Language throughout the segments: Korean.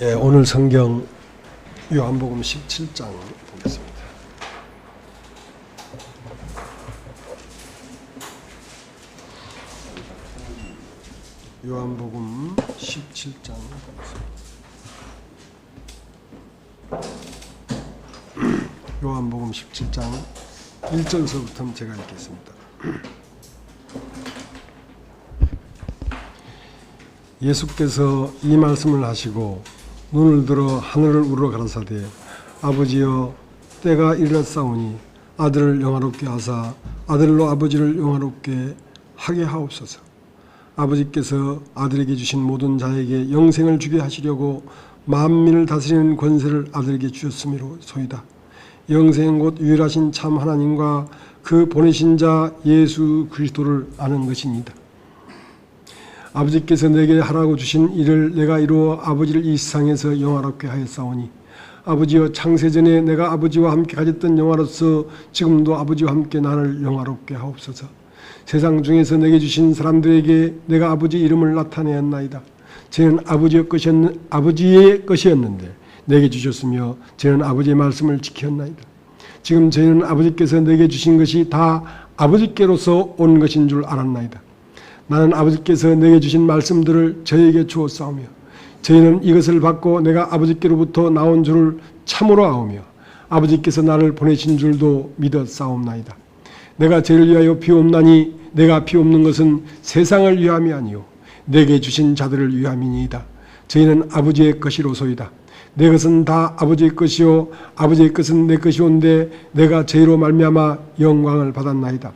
예, 오늘 성경 요한복음 17장 보겠습니다. 요한복음 17장 보겠습니다. 요한복음 17장 1절서부터 제가 읽겠습니다. 예수께서 이 말씀을 하시고 눈을 들어 하늘을 우러러 가라사대 아버지여 때가 이르렀사오니 아들을 영화롭게 하사 아들로 아버지를 영화롭게 하게 하옵소서. 아버지께서 아들에게 주신 모든 자에게 영생을 주게 하시려고 만민을 다스리는 권세를 아들에게 주셨음이로소이다. 영생은 곧 유일하신 참 하나님과 그 보내신 자 예수 그리스도를 아는 것이니이다. 아버지께서 내게 하라고 주신 일을 내가 이루어 아버지를 이 세상에서 영화롭게 하였사오니 아버지여 창세전에 내가 아버지와 함께 가졌던 영화로서 지금도 아버지와 함께 나를 영화롭게 하옵소서. 세상 중에서 내게 주신 사람들에게 내가 아버지 이름을 나타내었나이다. 저는 아버지의 것이었는데 내게 주셨으며 저는 아버지의 말씀을 지켰나이다. 지금 저희는 아버지께서 내게 주신 것이 다 아버지께로서 온 것인 줄 알았나이다. 나는 아버지께서 내게 주신 말씀들을 저에게 주었사오며 저희는 이것을 받고 내가 아버지께로부터 나온 줄을 참으로 아오며 아버지께서 나를 보내신 줄도 믿었사옵나이다. 내가 저희를 위하여 비옵나니 내가 비옵는 것은 세상을 위함이 아니요 내게 주신 자들을 위함이니이다. 저희는 아버지의 것이로소이다. 내 것은 다 아버지의 것이요 아버지의 것은 내 것이온데 내가 저희로 말미암아 영광을 받았나이다.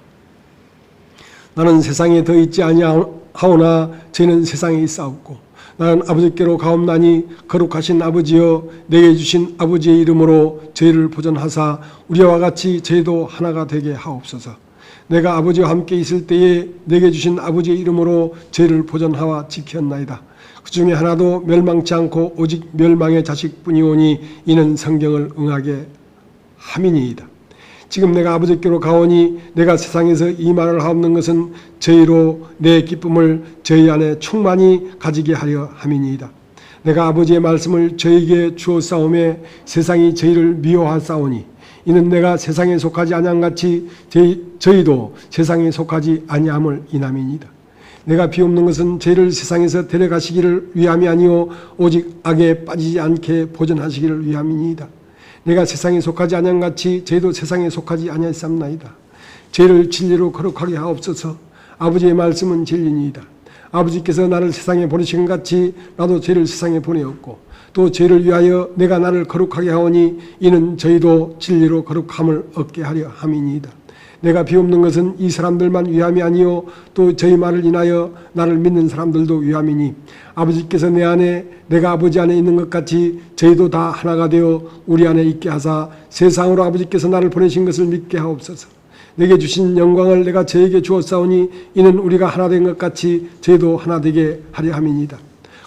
나는 세상에 더 있지 아니하오나 저희는 세상에 있사옵고 나는 아버지께로 가옵나니 거룩하신 아버지여 내게 주신 아버지의 이름으로 저희를 보존하사 우리와 같이 저희도 하나가 되게 하옵소서. 내가 아버지와 함께 있을 때에 내게 주신 아버지의 이름으로 저희를 보존하와 지켰나이다. 그 중에 하나도 멸망치 않고 오직 멸망의 자식뿐이오니 이는 성경을 응하게 함이니이다. 지금 내가 아버지께로 가오니 내가 세상에서 이 말을 하옵는 것은 저희로 내 기쁨을 저희 안에 충만히 가지게 하려 함이니이다. 내가 아버지의 말씀을 저희에게 주었사오매 세상이 저희를 미워하사오니 이는 내가 세상에 속하지 아니함같이 저희도 세상에 속하지 아니함을 인함이니이다. 내가 비옵는 것은 저희를 세상에서 데려가시기를 위함이 아니요 오직 악에 빠지지 않게 보존하시기를 위함이니이다. 내가 세상에 속하지 아니함같이 저희도 세상에 속하지 아니하였사옵나이다. 저희를 진리로 거룩하게 하옵소서. 아버지의 말씀은 진리니이다. 아버지께서 나를 세상에 보내신 것 같이 나도 저희를 세상에 보내었고 또 저희를 위하여 내가 나를 거룩하게 하오니 이는 저희도 진리로 거룩함을 얻게 하려 함이니이다. 내가 비옵는 것은 이 사람들만 위함이 아니요 또 저희 말을 인하여 나를 믿는 사람들도 위함이니 아버지께서 내 안에 내가 아버지 안에 있는 것 같이 저희도 다 하나가 되어 우리 안에 있게 하사 세상으로 아버지께서 나를 보내신 것을 믿게 하옵소서. 내게 주신 영광을 내가 저에게 주었사오니 이는 우리가 하나 된 것 같이 저희도 하나 되게 하려 함이니이다.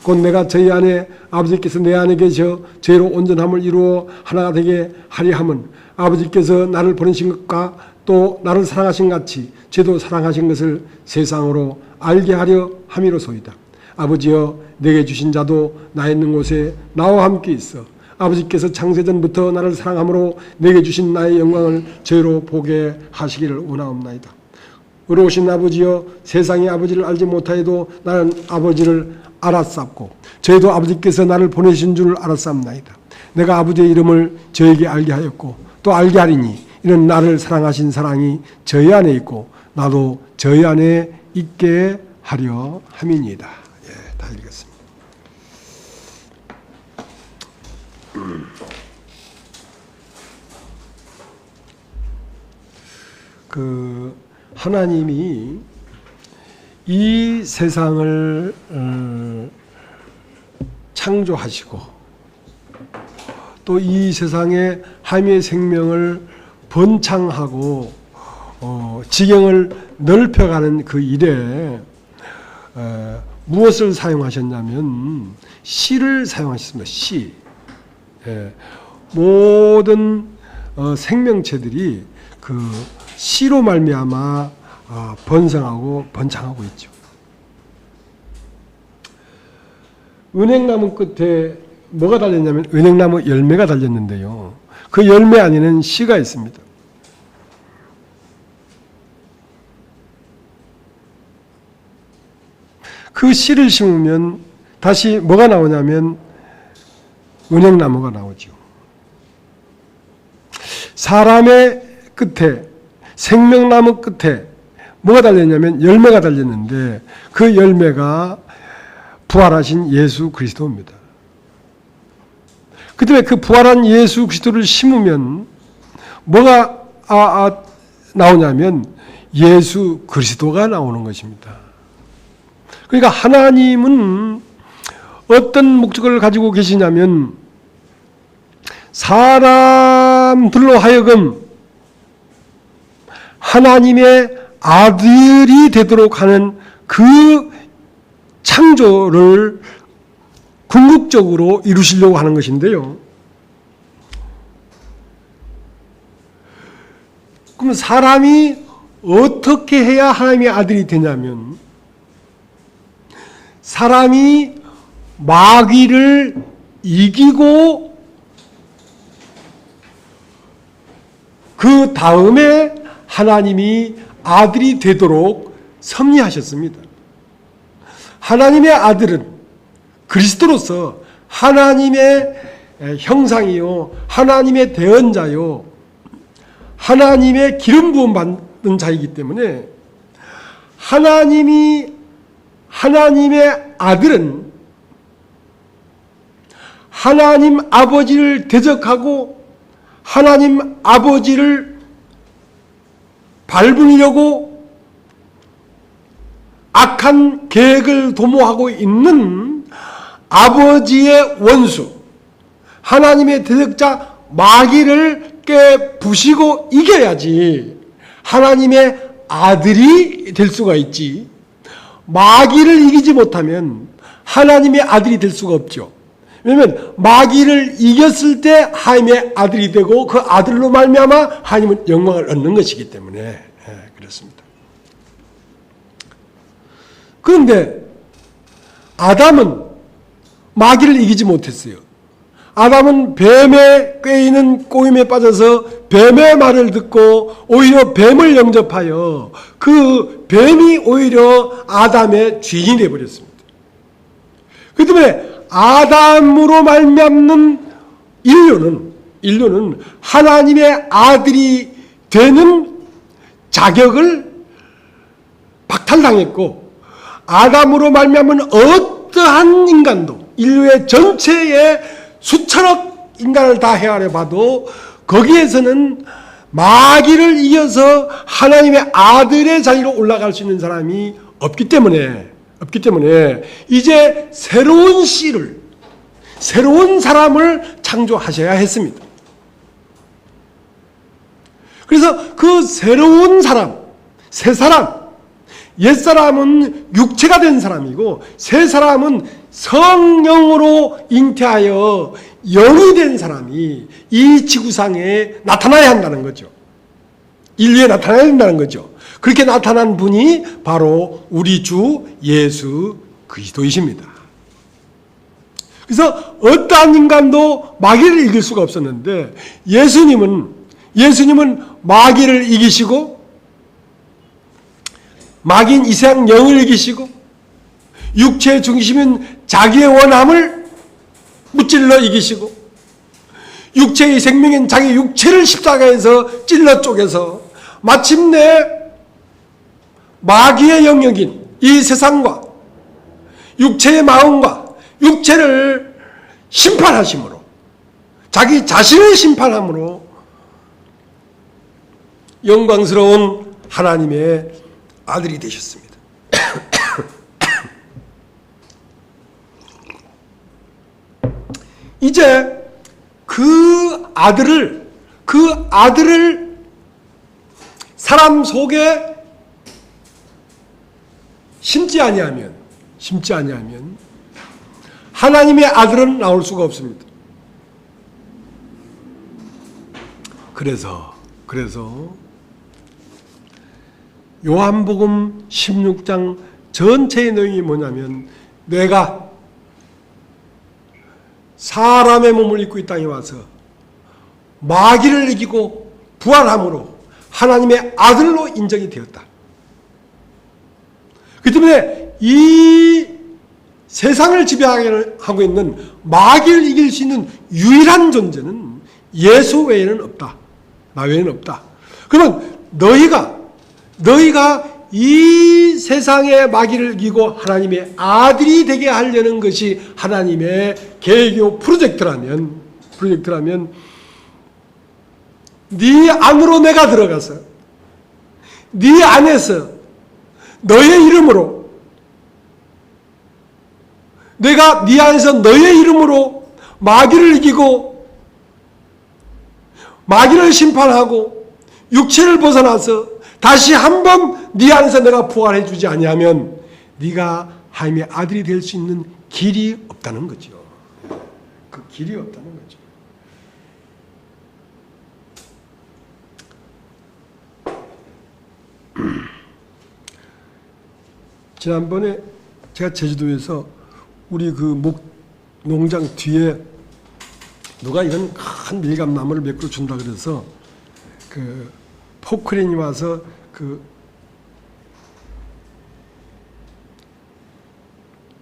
곧 내가 저희 안에 아버지께서 내 안에 계셔 저희로 온전함을 이루어 하나가 되게 하려 함은 아버지께서 나를 보내신 것과 또 나를 사랑하신 같이 저도 사랑하신 것을 세상으로 알게 하려 함이로소이다. 아버지여 내게 주신 자도 나 있는 곳에 나와 함께 있어 아버지께서 창세전부터 나를 사랑함으로 내게 주신 나의 영광을 저희로 보게 하시기를 원하옵나이다. 의로우신 아버지여 세상이 아버지를 알지 못하여도 나는 아버지를 알았사옵고 저희도 아버지께서 나를 보내신 줄 알았사옵나이다. 내가 아버지의 이름을 저에게 알게 하였고 또 알게 하리니 이는 나를 사랑하신 사랑이 저희 안에 있고 나도 저희 안에 있게 하려 함이니이다. 예, 다 읽었습니다. 하나님이 이 세상을 창조하시고 또 이 세상에 하나님의 생명을 번창하고 지경을 넓혀가는 그 일에 무엇을 사용하셨냐면 씨를 사용하셨습니다. 씨. 모든 생명체들이 그 씨로 말미암아 번성하고 번창하고 있죠. 은행나무 끝에 뭐가 달렸냐면 은행나무 열매가 달렸는데요. 그 열매 안에는 씨가 있습니다. 그 씨를 심으면 다시 뭐가 나오냐면 은행나무가 나오죠. 사람의 끝에, 생명나무 끝에 뭐가 달렸냐면 열매가 달렸는데 그 열매가 부활하신 예수 그리스도입니다. 그 때문에 그 부활한 예수 그리스도를 심으면 뭐가 나오냐면 예수 그리스도가 나오는 것입니다. 그러니까 하나님은 어떤 목적을 가지고 계시냐면 사람들로 하여금 하나님의 아들이 되도록 하는 그 창조를 궁극적으로 이루시려고 하는 것인데요. 그럼 사람이 어떻게 해야 하나님의 아들이 되냐면 사람이 마귀를 이기고 그 다음에 하나님이 아들이 되도록 섭리하셨습니다. 하나님의 아들은 그리스도로서 하나님의 형상이요, 하나님의 대언자요, 하나님의 기름 부음 받는 자이기 때문에 하나님의 아들은 하나님 아버지를 대적하고 하나님 아버지를 밟으려고 악한 계획을 도모하고 있는 아버지의 원수, 하나님의 대적자 마귀를 깨부시고 이겨야지 하나님의 아들이 될 수가 있지. 마귀를 이기지 못하면 하나님의 아들이 될 수가 없죠. 왜냐하면 마귀를 이겼을 때 하나님의 아들이 되고 그 아들로 말미암아 하나님은 영광을 얻는 것이기 때문에 그렇습니다. 그런데 아담은 마귀를 이기지 못했어요. 아담은 뱀의 꾀이는 꼬임에 빠져서 뱀의 말을 듣고 오히려 뱀을 영접하여 그 뱀이 오히려 아담의 주인이 되어버렸습니다. 그 때문에 아담으로 말미암는 인류는 하나님의 아들이 되는 자격을 박탈당했고 아담으로 말미암은 어떠한 인간도 인류의 전체의 수천억 인간을 다 헤아려 봐도 거기에서는 마귀를 이겨서 하나님의 아들의 자리로 올라갈 수 있는 사람이 없기 때문에 이제 새로운 씨를, 새로운 사람을 창조하셔야 했습니다. 그래서 그 새로운 사람, 새 사람, 옛사람은 육체가 된 사람이고 새 사람은 성령으로 잉태하여 영이 된 사람이 이 지구상에 나타나야 한다는 거죠. 인류에 나타나야 된다는 거죠. 그렇게 나타난 분이 바로 우리 주 예수 그리스도이십니다. 그래서 어떠한 인간도 마귀를 이길 수가 없었는데 예수님은 마귀를 이기시고 마귀인 이 세상 영을 이기시고 육체의 중심인 자기의 원함을 무찔러 이기시고 육체의 생명인 자기 육체를 십자가에서 찔러 쪼개서 마침내 마귀의 영역인 이 세상과 육체의 마음과 육체를 심판하심으로 자기 자신을 심판함으로 영광스러운 하나님의 아들이 되셨습니다. 이제 그 아들을 사람 속에 심지 아니하면 하나님의 아들은 나올 수가 없습니다. 그래서 요한복음 16장 전체의 내용이 뭐냐면 내가 사람의 몸을 입고 이 땅에 와서 마귀를 이기고 부활함으로 하나님의 아들로 인정이 되었다. 그 때문에 이 세상을 지배하고 있는 마귀를 이길 수 있는 유일한 존재는 예수 외에는 없다. 나 외에는 없다. 그러면 너희가 이 세상의 마귀를 이기고 하나님의 아들이 되게 하려는 것이 하나님의 계획이요 프로젝트라면 네 안으로 내가 들어가서 네 안에서 너의 이름으로 내가 네 안에서 너의 이름으로 마귀를 이기고 마귀를 심판하고 육체를 벗어나서 다시 한번 네 안에서 내가 부활해 주지 아니하면 네가 하나님의 아들이 될 수 있는 길이 없다는 거죠. 그 길이 없다는 거죠. 지난번에 제가 제주도에서 우리 그 농장 뒤에 누가 이런 큰 밀감나무를 몇 그루 준다 그래서 그 포크레인이 와서 그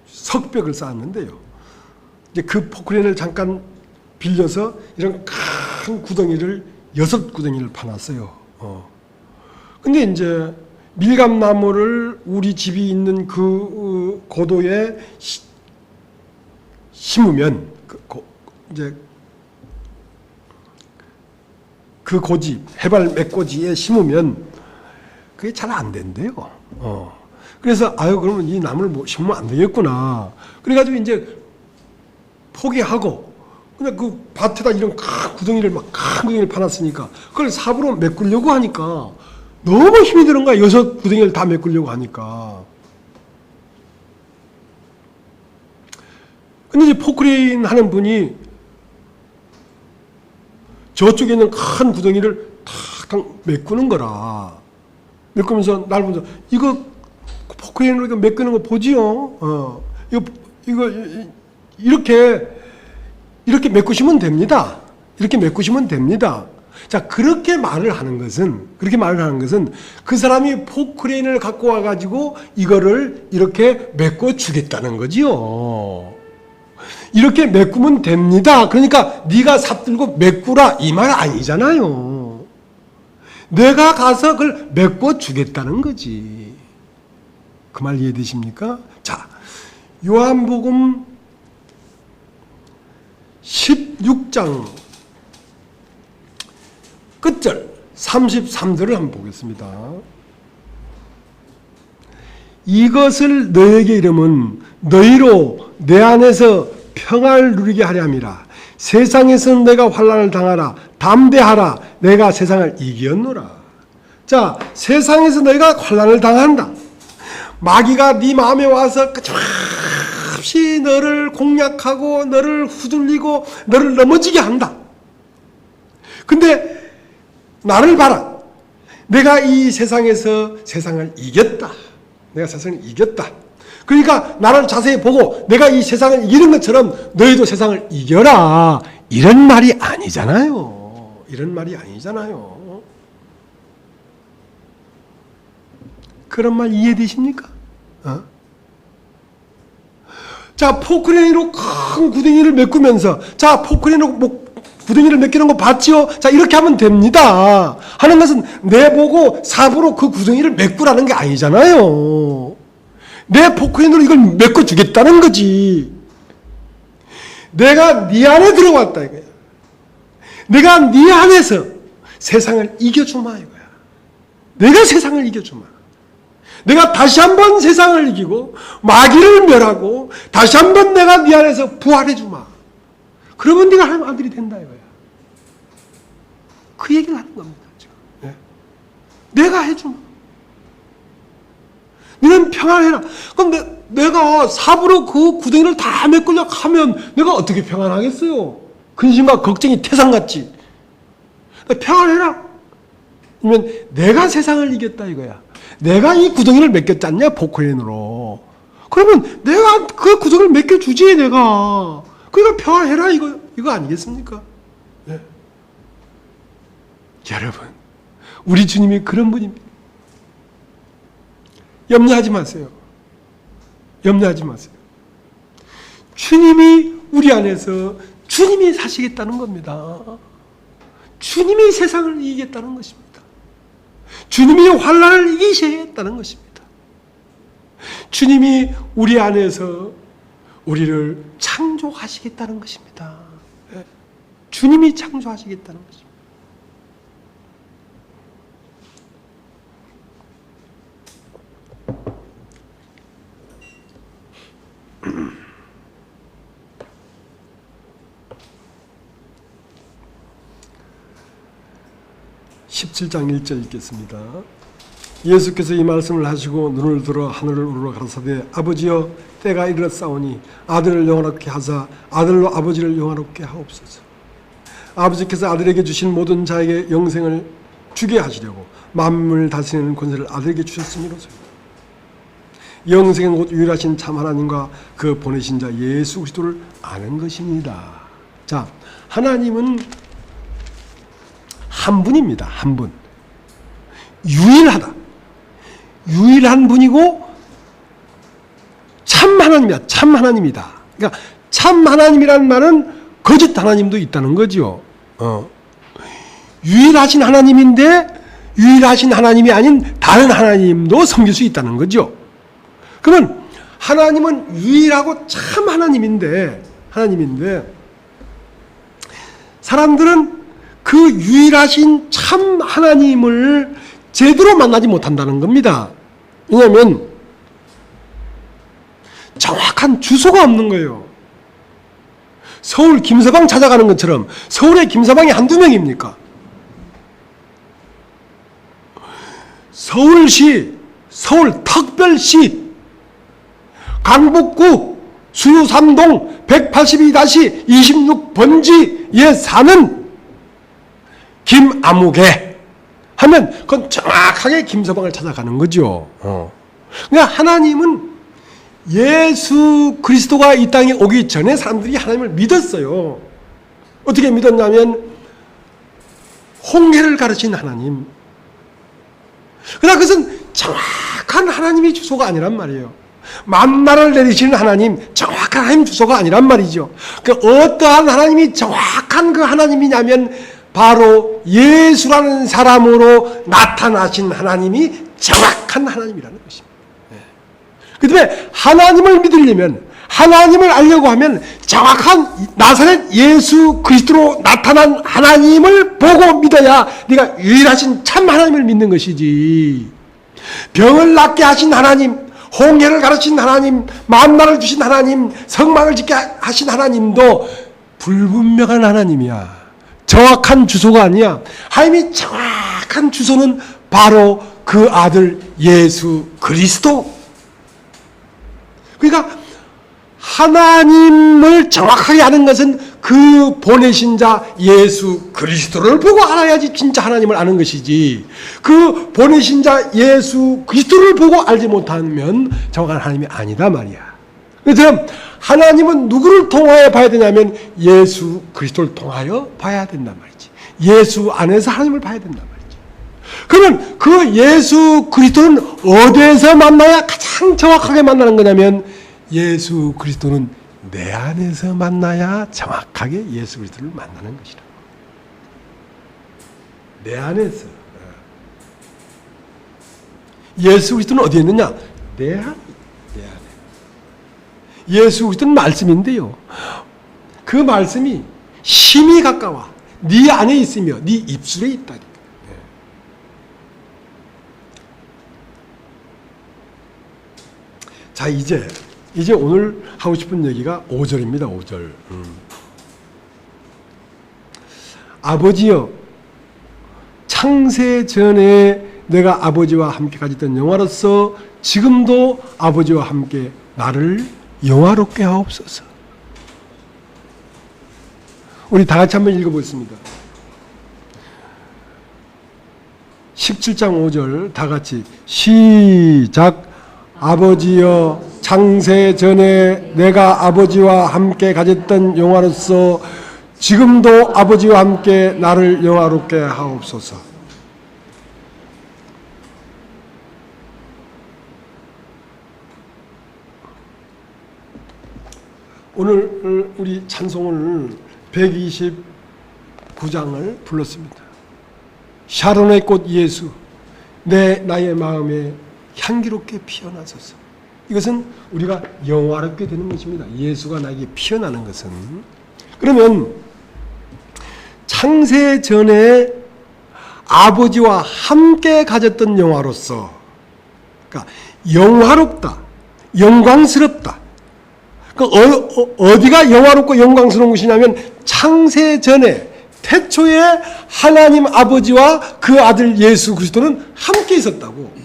석벽을 쌓았는데요. 이제 그 포크레인을 잠깐 빌려서 이런 큰 구덩이를 6구덩이를 파놨어요. 근데 이제 밀감나무를 우리 집이 있는 그 고도에 심으면 이제 그 고지, 해발 맥고지에 심으면 그게 잘 안 된대요. 그래서 그러면 이 나무를 심으면 안 되겠구나. 그래가지고 이제 포기하고 그냥 그 밭에다 이런 큰 구덩이를 파놨으니까 그걸 삽으로 메꾸려고 하니까 너무 힘이 드는 거야. 6구덩이를 다 메꾸려고 하니까. 근데 이제 포크레인 하는 분이 저쪽에 있는 큰 구덩이를 탁 메꾸는 거라. 메꾸면서 날 보면서 이거 포크레인으로 메꾸는 거 보지요? 이거 이렇게 메꾸시면 됩니다. 이렇게 메꾸시면 됩니다. 자, 그렇게 말을 하는 것은 그 사람이 포크레인을 갖고 와가지고 이거를 이렇게 메꿔 주겠다는 거지요. 이렇게 메꾸면 됩니다. 그러니까 네가 삽 들고 메꾸라 이 말 아니잖아요. 내가 가서 그걸 메꿔 주겠다는 거지. 그 말 이해되십니까? 자, 요한복음 16장 끝절 33절을 한번 보겠습니다. 이것을 너에게 이름은 너희로 내 안에서 평안을 누리게 하려 함이라. 세상에서는 내가 환난을 당하라. 담대하라. 내가 세상을 이겼노라. 자, 세상에서 너희가 환난을 당한다. 마귀가 네 마음에 와서 끝없이 너를 공략하고 너를 후들리고 너를 넘어지게 한다. 근데 나를 봐라. 내가 이 세상에서 세상을 이겼다. 내가 세상을 이겼다. 그러니까 나를 자세히 보고 내가 이 세상을 이기는 것처럼 너희도 세상을 이겨라. 이런 말이 아니잖아요. 이런 말이 아니잖아요. 그런 말 이해되십니까? 자, 포크레인으로 큰 구덩이를 메꾸면서 자, 포크레인으로 구덩이를 메꾸는 거 봤지요? 자, 이렇게 하면 됩니다. 하는 것은 내보고 삽으로 그 구덩이를 메꾸라는 게 아니잖아요. 내 포크레인으로 이걸 메꿔주겠다는 거지. 내가 네 안에 들어왔다 이거야. 내가 네 안에서 세상을 이겨주마 이거야. 내가 세상을 이겨주마. 내가 다시 한번 세상을 이기고 마귀를 멸하고 다시 한번 내가 네 안에서 부활해주마. 그러면 네가 하나님 아들이 된다 이거야. 그 얘기를 하는 겁니다. 지금. 네. 내가 해주마. 너는 평안해라. 그럼 내가 삽으로 그 구덩이를 다 메꾸려고 하면 내가 어떻게 평안하겠어요? 근심과 걱정이 태산같이. 평안해라. 그러면 내가 세상을 이겼다 이거야. 내가 이 구덩이를 메꼈지 않냐? 포크레인으로. 그러면 내가 그 구덩이를 메껴주지 내가. 그러니까 평안해라 이거 아니겠습니까? 네. 여러분, 우리 주님이 그런 분입니다. 염려하지 마세요. 염려하지 마세요. 주님이 우리 안에서 주님이 사시겠다는 겁니다. 주님이 세상을 이기겠다는 것입니다. 주님이 환난을 이기시겠다는 것입니다. 주님이 우리 안에서 우리를 창조하시겠다는 것입니다. 주님이 창조하시겠다는 것입니다. 17장 1절 읽겠습니다. 예수께서 이 말씀을 하시고 눈을 들어 하늘을 우러러 가라사대 아버지여 때가 이르렀사오니 아들을 영화롭게 하사 아들로 아버지를 영화롭게 하옵소서. 아버지께서 아들에게 주신 모든 자에게 영생을 주게 하시려고 만물을 다스리는 권세를 아들에게 주셨음이로소이다. 영생은 곧 유일하신 참 하나님과 그 보내신 자 예수 그리스도를 아는 것이니라. 자, 하나님은 한 분입니다. 한 분. 유일하다. 유일한 분이고 참 하나님이다. 참 하나님이다. 그러니까 참 하나님이라는 말은 거짓 하나님도 있다는 거죠. 유일하신 하나님인데 유일하신 하나님이 아닌 다른 하나님도 섬길 수 있다는 거죠. 그러면 하나님은 유일하고 참 하나님인데 사람들은 그 유일하신 참 하나님을 제대로 만나지 못한다는 겁니다. 왜냐하면 정확한 주소가 없는 거예요. 서울 김서방 찾아가는 것처럼 서울에 김서방이 한두 명입니까? 서울시, 서울특별시, 강북구 수삼동 182-26번지에 사는 김아무개 하면 그건 정확하게 김서방을 찾아가는 거죠. 그러니까 하나님은 예수 그리스도가 이 땅에 오기 전에 사람들이 하나님을 믿었어요. 어떻게 믿었냐면 홍해를 가르친 하나님. 그러나 그것은 정확한 하나님의 주소가 아니란 말이에요. 만나를 내리시는 하나님, 정확한 하나님 주소가 아니란 말이죠. 그 어떠한 하나님이 정확한 그 하나님이냐면 바로 예수라는 사람으로 나타나신 하나님이 정확한 하나님이라는 것입니다. 그 다음에 하나님을 믿으려면, 하나님을 알려고 하면 정확한 나사렛 예수 그리스도로 나타난 하나님을 보고 믿어야 네가 유일하신 참 하나님을 믿는 것이지. 병을 낫게 하신 하나님, 홍해를 가르친 하나님, 만나를 주신 하나님, 성막을 짓게 하신 하나님도 불분명한 하나님이야. 정확한 주소가 아니야. 하나님이 정확한 주소는 바로 그 아들 예수 그리스도. 그러니까 하나님을 정확하게 아는 것은 그 보내신 자 예수 그리스도를 보고 알아야지 진짜 하나님을 아는 것이지, 그 보내신 자 예수 그리스도를 보고 알지 못하면 정확한 하나님이 아니다 말이야. 그럼 하나님은 누구를 통하여 봐야 되냐면 예수 그리스도를 통하여 봐야 된단 말이지. 예수 안에서 하나님을 봐야 된단 말이지. 그러면 그 예수 그리스도는 어디에서 만나야 가장 정확하게 만나는 거냐면 예수 그리스도는 내 안에서 만나야 정확하게 예수 그리스도를 만나는 것이다. 내 안에서. 예수 그리스도는 어디에 있느냐? 내 안에. 예수 그리스도는 말씀인데요. 그 말씀이 심히 가까워. 네 안에 있으며 네 입술에 있다니까. 자, 이제 오늘 하고 싶은 얘기가 5절입니다. 5절. 아버지여, 창세 전에 내가 아버지와 함께 가졌던 영화로서 지금도 아버지와 함께 나를 영화롭게 하옵소서. 우리 다 같이 한번 읽어보겠습니다. 17장 5절 다 같이 시작. 아버지여 창세 전에 내가 아버지와 함께 가졌던 영화로서 지금도 아버지와 함께 나를 영화롭게 하옵소서. 오늘 우리 찬송을 129장을 불렀습니다. 샤론의 꽃 예수, 나의 마음에 향기롭게 피어나소서. 이것은 우리가 영화롭게 되는 것입니다. 예수가 나에게 피어나는 것은. 그러면 창세 전에 아버지와 함께 가졌던 영화로서, 그러니까 영화롭다, 영광스럽다. 어디가 영화롭고 영광스러운 것이냐면 창세 전에 태초에 하나님 아버지와 그 아들 예수 그리스도는 함께 있었다고.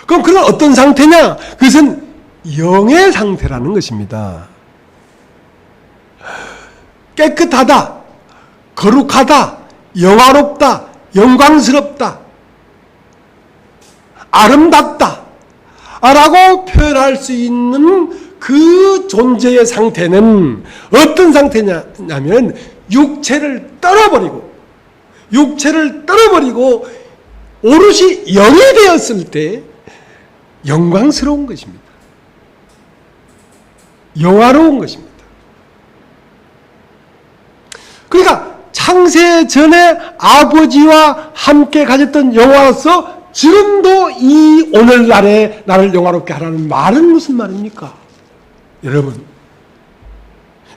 그럼 그건 어떤 상태냐? 그것은 영의 상태라는 것입니다. 깨끗하다, 거룩하다, 영화롭다, 영광스럽다, 아름답다 라고 표현할 수 있는 그 존재의 상태는 어떤 상태냐면 육체를 떨어버리고 오롯이 영이 되었을 때 영광스러운 것입니다. 영화로운 것입니다. 그러니까 창세 전에 아버지와 함께 가졌던 영화로서 지금도 이 오늘날에 나를 영화롭게 하라는 말은 무슨 말입니까? 여러분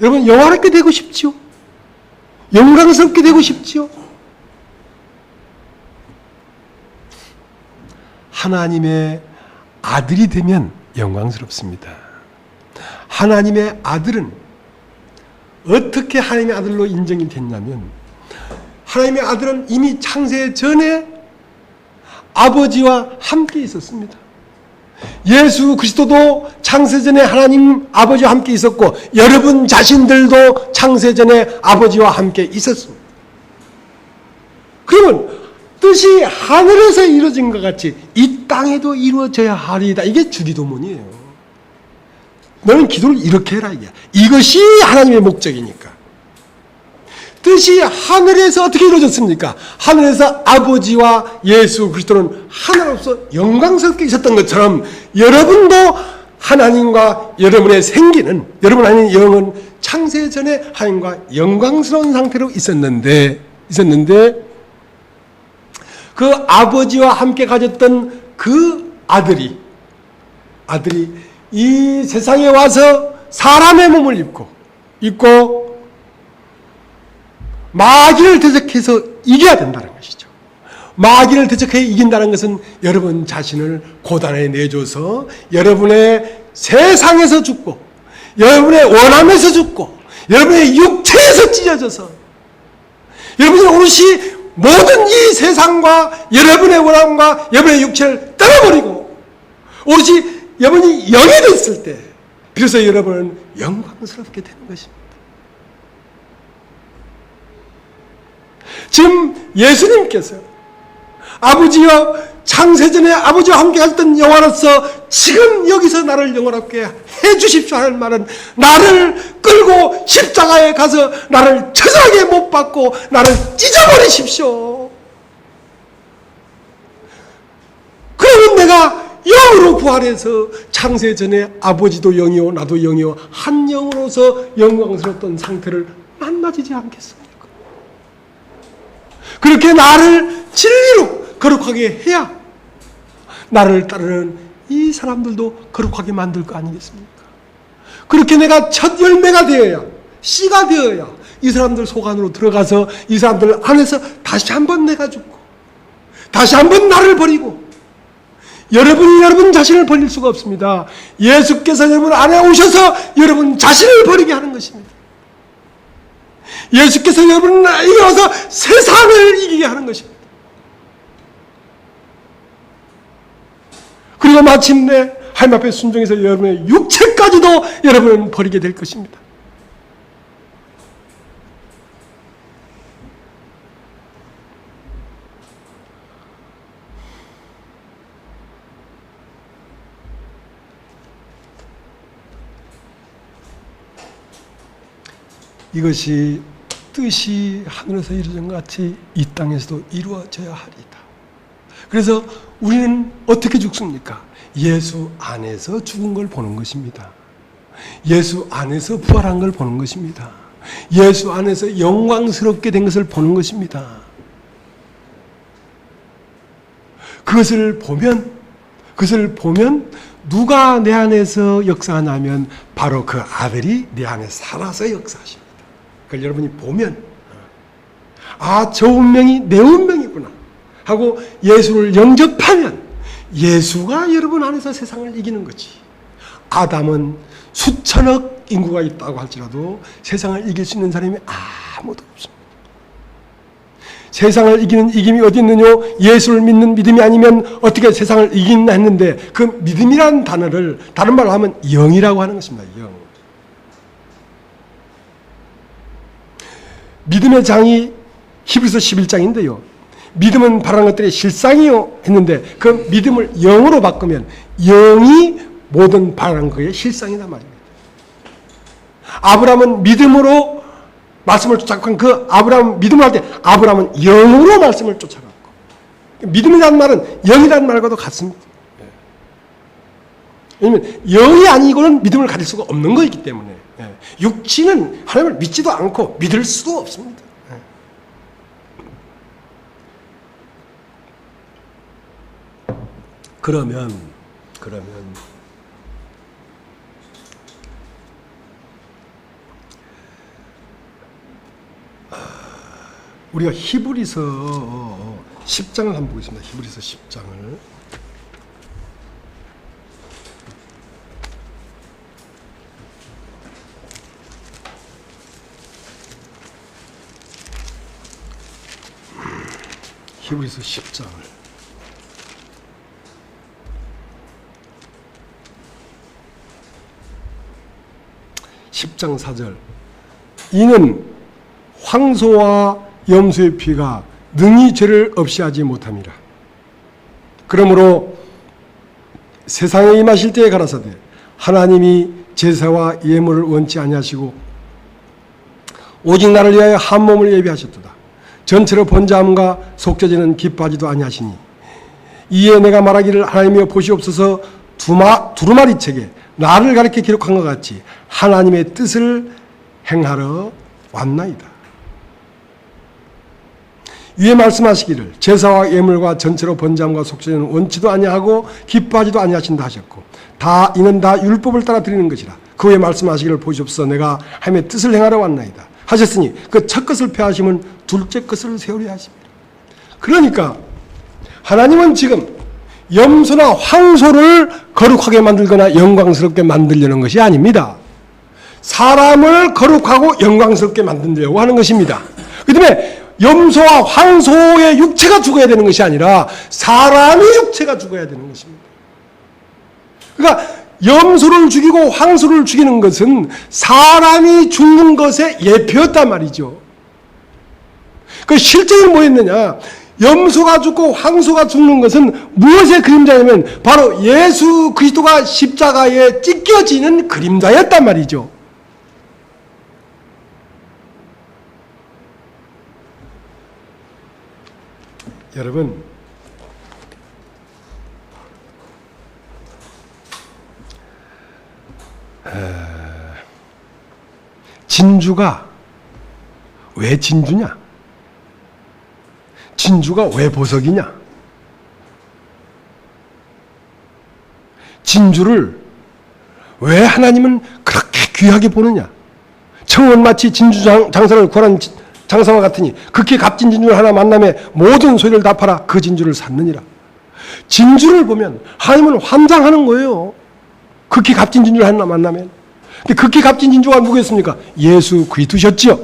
영화롭게 되고 싶지요? 영광스럽게 되고 싶지요? 하나님의 아들이 되면 영광스럽습니다. 하나님의 아들은 어떻게 하나님의 아들로 인정이 됐냐면 하나님의 아들은 이미 창세 전에 아버지와 함께 있었습니다. 예수 그리스도도 창세전에 하나님 아버지와 함께 있었고 여러분 자신들도 창세전에 아버지와 함께 있었습니다. 그러면 뜻이 하늘에서 이루어진 것 같이 이 땅에도 이루어져야 하리이다. 이게 주기도문이에요. 너는 기도를 이렇게 해라. 이것이 하나님의 목적이니까. 뜻이 하늘에서 어떻게 이루어졌습니까? 하늘에서 아버지와 예수 그리스도는 하나로서 영광스럽게 있었던 것처럼 여러분도 하나님과 여러분의 생기는 여러분 안에 영은 창세 전에 하나님과 영광스러운 상태로 있었는데 그 아버지와 함께 가졌던 그 아들이 이 세상에 와서 사람의 몸을 입고 마귀를 대적해서 이겨야 된다는 것이죠. 마귀를 대적해 이긴다는 것은 여러분 자신을 고단에 내줘서 여러분의 세상에서 죽고 여러분의 원함에서 죽고 여러분의 육체에서 찢어져서 여러분이 오롯이 모든 이 세상과 여러분의 원함과 여러분의 육체를 떠나버리고 오롯이 여러분이 영이 됐을 때 비로소 여러분은 영광스럽게 되는 것입니다. 지금 예수님께서 아버지와 창세전에 아버지와 함께 했던 영화로서 지금 여기서 나를 영화롭게 해주십시오 하는 말은 나를 끌고 십자가에 가서 나를 처절하게 못 박고 나를 찢어버리십시오. 그러면 내가 영으로 부활해서 창세전에 아버지도 영이요 나도 영이요 한 영으로서 영광스러웠던 상태를 만나지지 않겠습니까? 그렇게 나를 진리로 거룩하게 해야 나를 따르는 이 사람들도 거룩하게 만들 거 아니겠습니까? 그렇게 내가 첫 열매가 되어야 씨가 되어야 이 사람들 속 안으로 들어가서 이 사람들 안에서 다시 한번 내가 죽고 다시 한번 나를 버리고 여러분이 여러분 자신을 버릴 수가 없습니다. 예수께서 여러분 안에 오셔서 여러분 자신을 버리게 하는 것입니다. 예수께서 여러분 안에 와서 세상을 이기게 하는 것입니다. 그리고 마침내 하나님 앞에 순종해서 여러분의 육체까지도 여러분은 버리게 될 것입니다. 이것이 뜻이 하늘에서 이루어진 것 같이 이 땅에서도 이루어져야 하리다. 그래서 우리는 어떻게 죽습니까? 예수 안에서 죽은 걸 보는 것입니다. 예수 안에서 부활한 걸 보는 것입니다. 예수 안에서 영광스럽게 된 것을 보는 것입니다. 그것을 보면 누가 내 안에서 역사하냐면 바로 그 아들이 내 안에 살아서 역사하십니다. 그걸 여러분이 보면 저 운명이 내 운명이구나 하고 예수를 영접하면 예수가 여러분 안에서 세상을 이기는 거지. 아담은 수천억 인구가 있다고 할지라도 세상을 이길 수 있는 사람이 아무도 없습니다. 세상을 이기는 이김이 어디 있느냐? 예수를 믿는 믿음이 아니면 어떻게 세상을 이긴다 했는데 그 믿음이라는 단어를 다른 말로 하면 영이라고 하는 것입니다. 영. 믿음의 장이 히브리서 11장인데요. 믿음은 바라는 것들의 실상이요 했는데 그 믿음을 영으로 바꾸면 영이 모든 바라는 것의 실상이란 말입니다. 아브라함은 믿음으로 말씀을 쫓아간 그 아브라함 믿음을 할 때 아브라함은 영으로 말씀을 쫓아갔고 믿음이라는 말은 영이라는 말과도 같습니다. 왜냐하면 영이 아니고는 믿음을 가질 수가 없는 것이기 때문에 육신은 하나님을 믿지도 않고 믿을 수도 없습니다. 그러면 우리가 히브리서 10장을 한번 보겠습니다. 히브리서 10장을. 히브리서 10장을. 10장 4절. 이는 황소와 염소의 피가 능히 죄를 없이 하지 못함이라. 그러므로 세상에 임하실 때에 가라사대 하나님이 제사와 예물을 원치 아니하시고 오직 나를 위하여 한 몸을 예비하셨도다. 전체로 번제함과 속죄제는 기뻐하지도 아니하시니 이에 내가 말하기를 하나님이여 보시옵소서 두루마리 책에 나를 가리켜 기록한 것 같이 하나님의 뜻을 행하러 왔나이다. 위에 말씀하시기를 제사와 예물과 전체로 번제함과 속죄제는 원치도 아니하고 기뻐하지도 아니하신다 하셨고 이는 다 율법을 따라 드리는 것이라. 그 후에 말씀하시기를 보시옵소서 내가 하나님의 뜻을 행하러 왔나이다 하셨으니 그 첫 것을 폐하시면 둘째 것을 세우려 하십니다. 그러니까 하나님은 지금 염소나 황소를 거룩하게 만들거나 영광스럽게 만들려는 것이 아닙니다. 사람을 거룩하고 영광스럽게 만들려고 하는 것입니다. 그 다음에 염소와 황소의 육체가 죽어야 되는 것이 아니라 사람의 육체가 죽어야 되는 것입니다. 그러니까 염소를 죽이고 황소를 죽이는 것은 사람이 죽는 것의 예표였단 말이죠. 그 실제는 뭐였느냐? 염소가 죽고 황소가 죽는 것은 무엇의 그림자냐면 바로 예수 그리스도가 십자가에 찢겨지는 그림자였단 말이죠. 여러분, 진주가 왜 진주냐? 진주가 왜 보석이냐? 진주를 왜 하나님은 그렇게 귀하게 보느냐? 청은 마치 진주 장사를 구하는 장사와 같으니 극히 값진 진주를 하나 만남에 모든 소유를 다 팔아 그 진주를 샀느니라. 진주를 보면 하나님은 환장하는 거예요. 극히 값진 진주를 하나 만나면. 근데 극히 값진 진주가 누구였습니까? 예수 그리스도셨지요.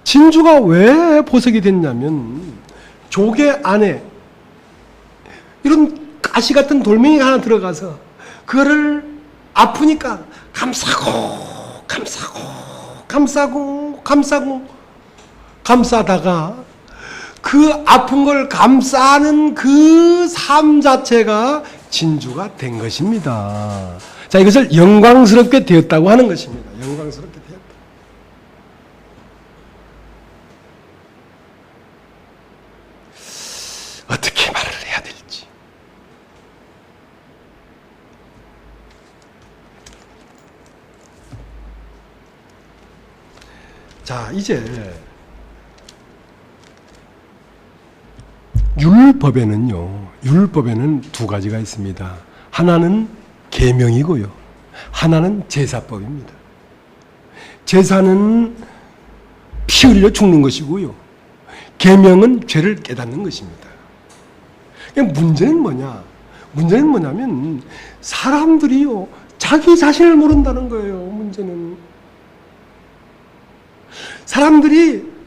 진주가 왜 보석이 됐냐면 조개 안에 이런 가시 같은 돌멩이가 하나 들어가서 그거를 아프니까 감싸다가 그 아픈 걸 감싸는 그 삶 자체가 진주가 된 것입니다. 자, 이것을 영광스럽게 되었다고 하는 것입니다. 영광스럽게 되었다. 어떻게 말을 해야 될지. 자, 이제 율법에는 두 가지가 있습니다. 하나는 계명이고요. 하나는 제사법입니다. 제사는 피 흘려 죽는 것이고요. 계명은 죄를 깨닫는 것입니다. 문제는 뭐냐? 문제는 뭐냐면 사람들이요, 자기 자신을 모른다는 거예요. 문제는 사람들이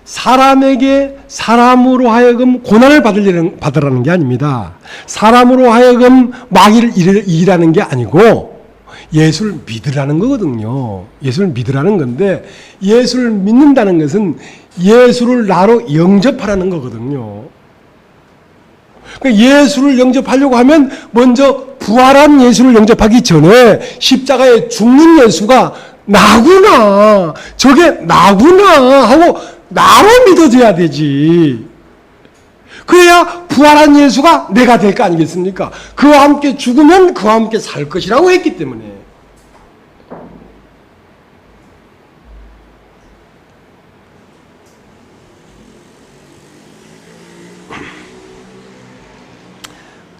사람에게 사람으로 하여금 고난을 받으라는 게 아닙니다. 사람으로 하여금 마귀를 이기라는 게 아니고 예수를 믿으라는 거거든요. 예수를 믿으라는 건데, 예수를 믿는다는 것은 예수를 나로 영접하라는 거거든요. 예수를 영접하려고 하면 먼저 부활한 예수를 영접하기 전에 십자가에 죽는 예수가 나구나, 저게 나구나 하고 나로 믿어져야 되지. 그래야 부활한 예수가 내가 될 거 아니겠습니까? 그와 함께 죽으면 그와 함께 살 것이라고 했기 때문에.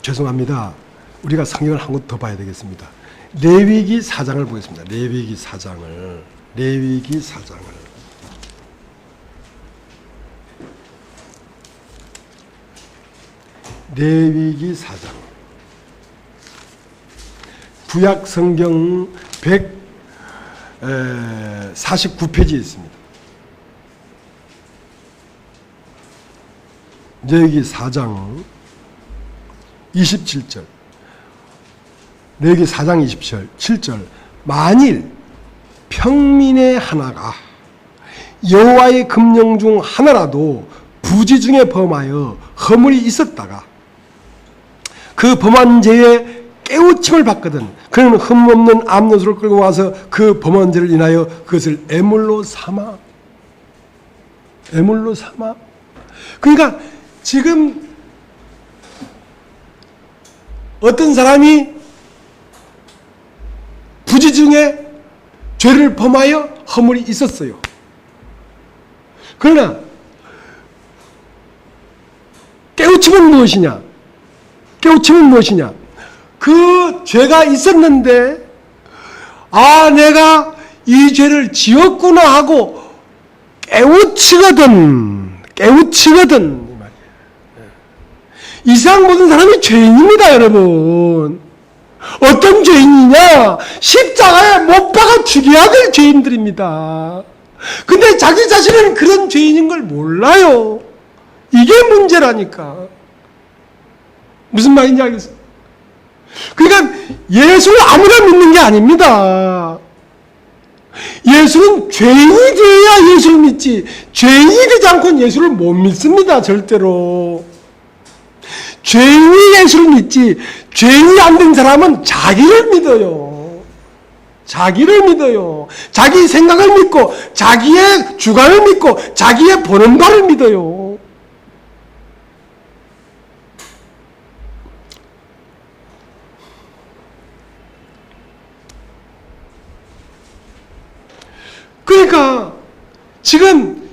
죄송합니다. 우리가 성경을 한 곳 더 봐야 되겠습니다. 레위기 4장을 보겠습니다. 레위기 4장을. 레위기 4장. 구약 성경 149페이지에 있습니다. 레위기 4장 27절. 레위기 4장 27절. 만일 평민의 하나가 여호와의 금령 중 하나라도 부지 중에 범하여 허물이 있었다가 그 범한 죄에 깨우침을 받거든 그는 흠없는 암노소를 끌고 와서 그 범한 죄를 인하여 그것을 애물로 삼아. 그러니까 지금 어떤 사람이 부지 중에 죄를 범하여 허물이 있었어요. 그러나 깨우침은 무엇이냐? 그 죄가 있었는데, 아, 내가 이 죄를 지었구나 하고 깨우치거든. 이 세상 모든 사람이 죄인입니다, 여러분. 어떤 죄인이냐? 십자가에 못 박아 죽여야 될 죄인들입니다. 근데 자기 자신은 그런 죄인인 걸 몰라요. 이게 문제라니까. 무슨 말인지 알겠어요? 그러니까 예수를 아무나 믿는 게 아닙니다. 예수는 죄인이 되어야 예수를 믿지, 죄인이 되지 않고는 예수를 못 믿습니다. 절대로. 죄인이 예수를 믿지, 죄인이 안 된 사람은 자기를 믿어요. 자기 생각을 믿고, 자기의 주관을 믿고, 자기의 보는 바를 믿어요. 그러니까 지금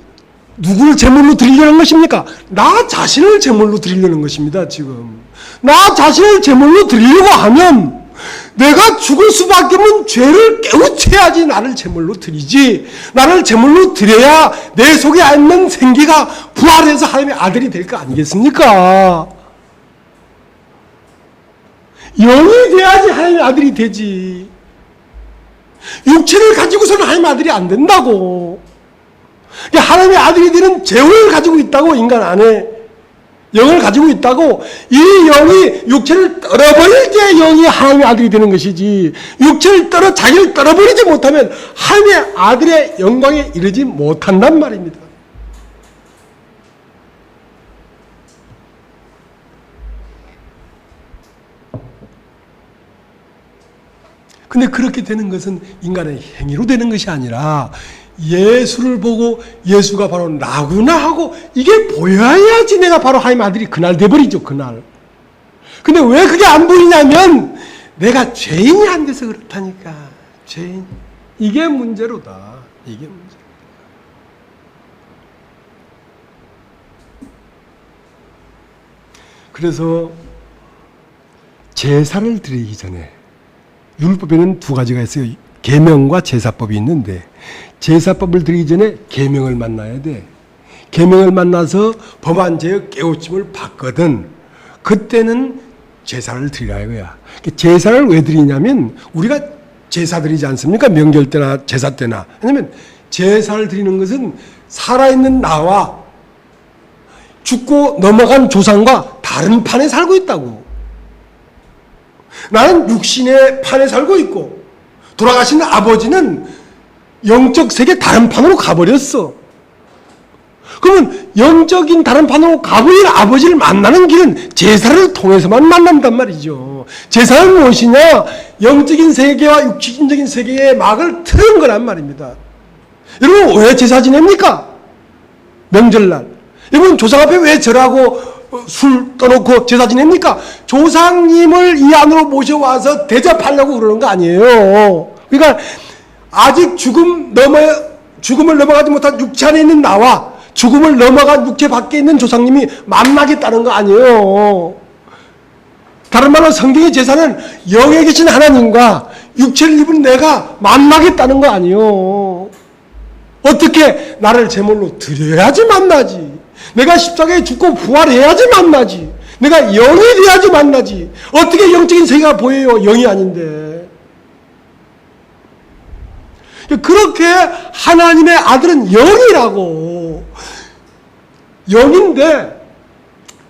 누구를 제물로 드리려는 것입니까? 나 자신을 제물로 드리려는 것입니다. 지금 나 자신을 제물로 드리려고 하면 내가 죽을 수밖에 없는 죄를 깨우쳐야지 나를 제물로 드리지. 나를 제물로 드려야 내 속에 있는 생기가 부활해서 하나님의 아들이 될 거 아니겠습니까? 영이 돼야지 하나님의 아들이 되지. 육체를 가지고서는 하나님의 아들이 안 된다고. 하나님의 아들이 되는 재혼을 가지고 있다고. 인간 안에 영을 가지고 있다고. 이 영이 육체를 떨어버릴 때 영이 하나님의 아들이 되는 것이지, 육체를 자기를 떨어버리지 못하면 하나님의 아들의 영광에 이르지 못한단 말입니다. 근데 그렇게 되는 것은 인간의 행위로 되는 것이 아니라 예수를 보고 예수가 바로 나구나 하고 이게 보여야지 내가 바로 하나님 아들이 그날 돼버리죠. 그날. 근데 왜 그게 안 보이냐면 내가 죄인이 안 돼서 그렇다니까. 죄인. 이게 문제로다. 이게 문제. 그래서 제사를 드리기 전에 율법에는 두 가지가 있어요. 계명과 제사법이 있는데 제사법을 드리기 전에 계명을 만나야 돼. 계명을 만나서 범한 죄의 깨우침을 받거든. 그때는 제사를 드리라 이거야. 제사를 왜 드리냐면 우리가 제사 드리지 않습니까? 명절 때나 제사 때나. 왜냐면 제사를 드리는 것은 살아있는 나와 죽고 넘어간 조상과 다른 판에 살고 있다고. 나는 육신의 판에 살고 있고 돌아가신 아버지는 영적 세계 다른 판으로 가버렸어. 그러면 영적인 다른 판으로 가버린 아버지를 만나는 길은 제사를 통해서만 만난단 말이죠. 제사는 무엇이냐? 영적인 세계와 육신적인 세계의 막을 트는 거란 말입니다. 여러분 왜 제사 지냅니까? 명절날. 여러분 조상 앞에 왜 절하고 술 떠놓고 제사 지냅니까? 조상님을 이 안으로 모셔와서 대접하려고 그러는 거 아니에요. 그러니까 아직 죽음을 넘어가지 못한 육체 안에 있는 나와 죽음을 넘어간 육체 밖에 있는 조상님이 만나겠다는 거 아니에요. 다른 말로 성경의 제사는 영에 계신 하나님과 육체를 입은 내가 만나겠다는 거 아니에요. 어떻게? 나를 제물로 드려야지 만나지. 내가 십자가에 죽고 부활해야지 만나지. 내가 영이 돼야지 만나지. 어떻게 영적인 세계가 보여요? 영이 아닌데. 그렇게 하나님의 아들은 영이라고. 영인데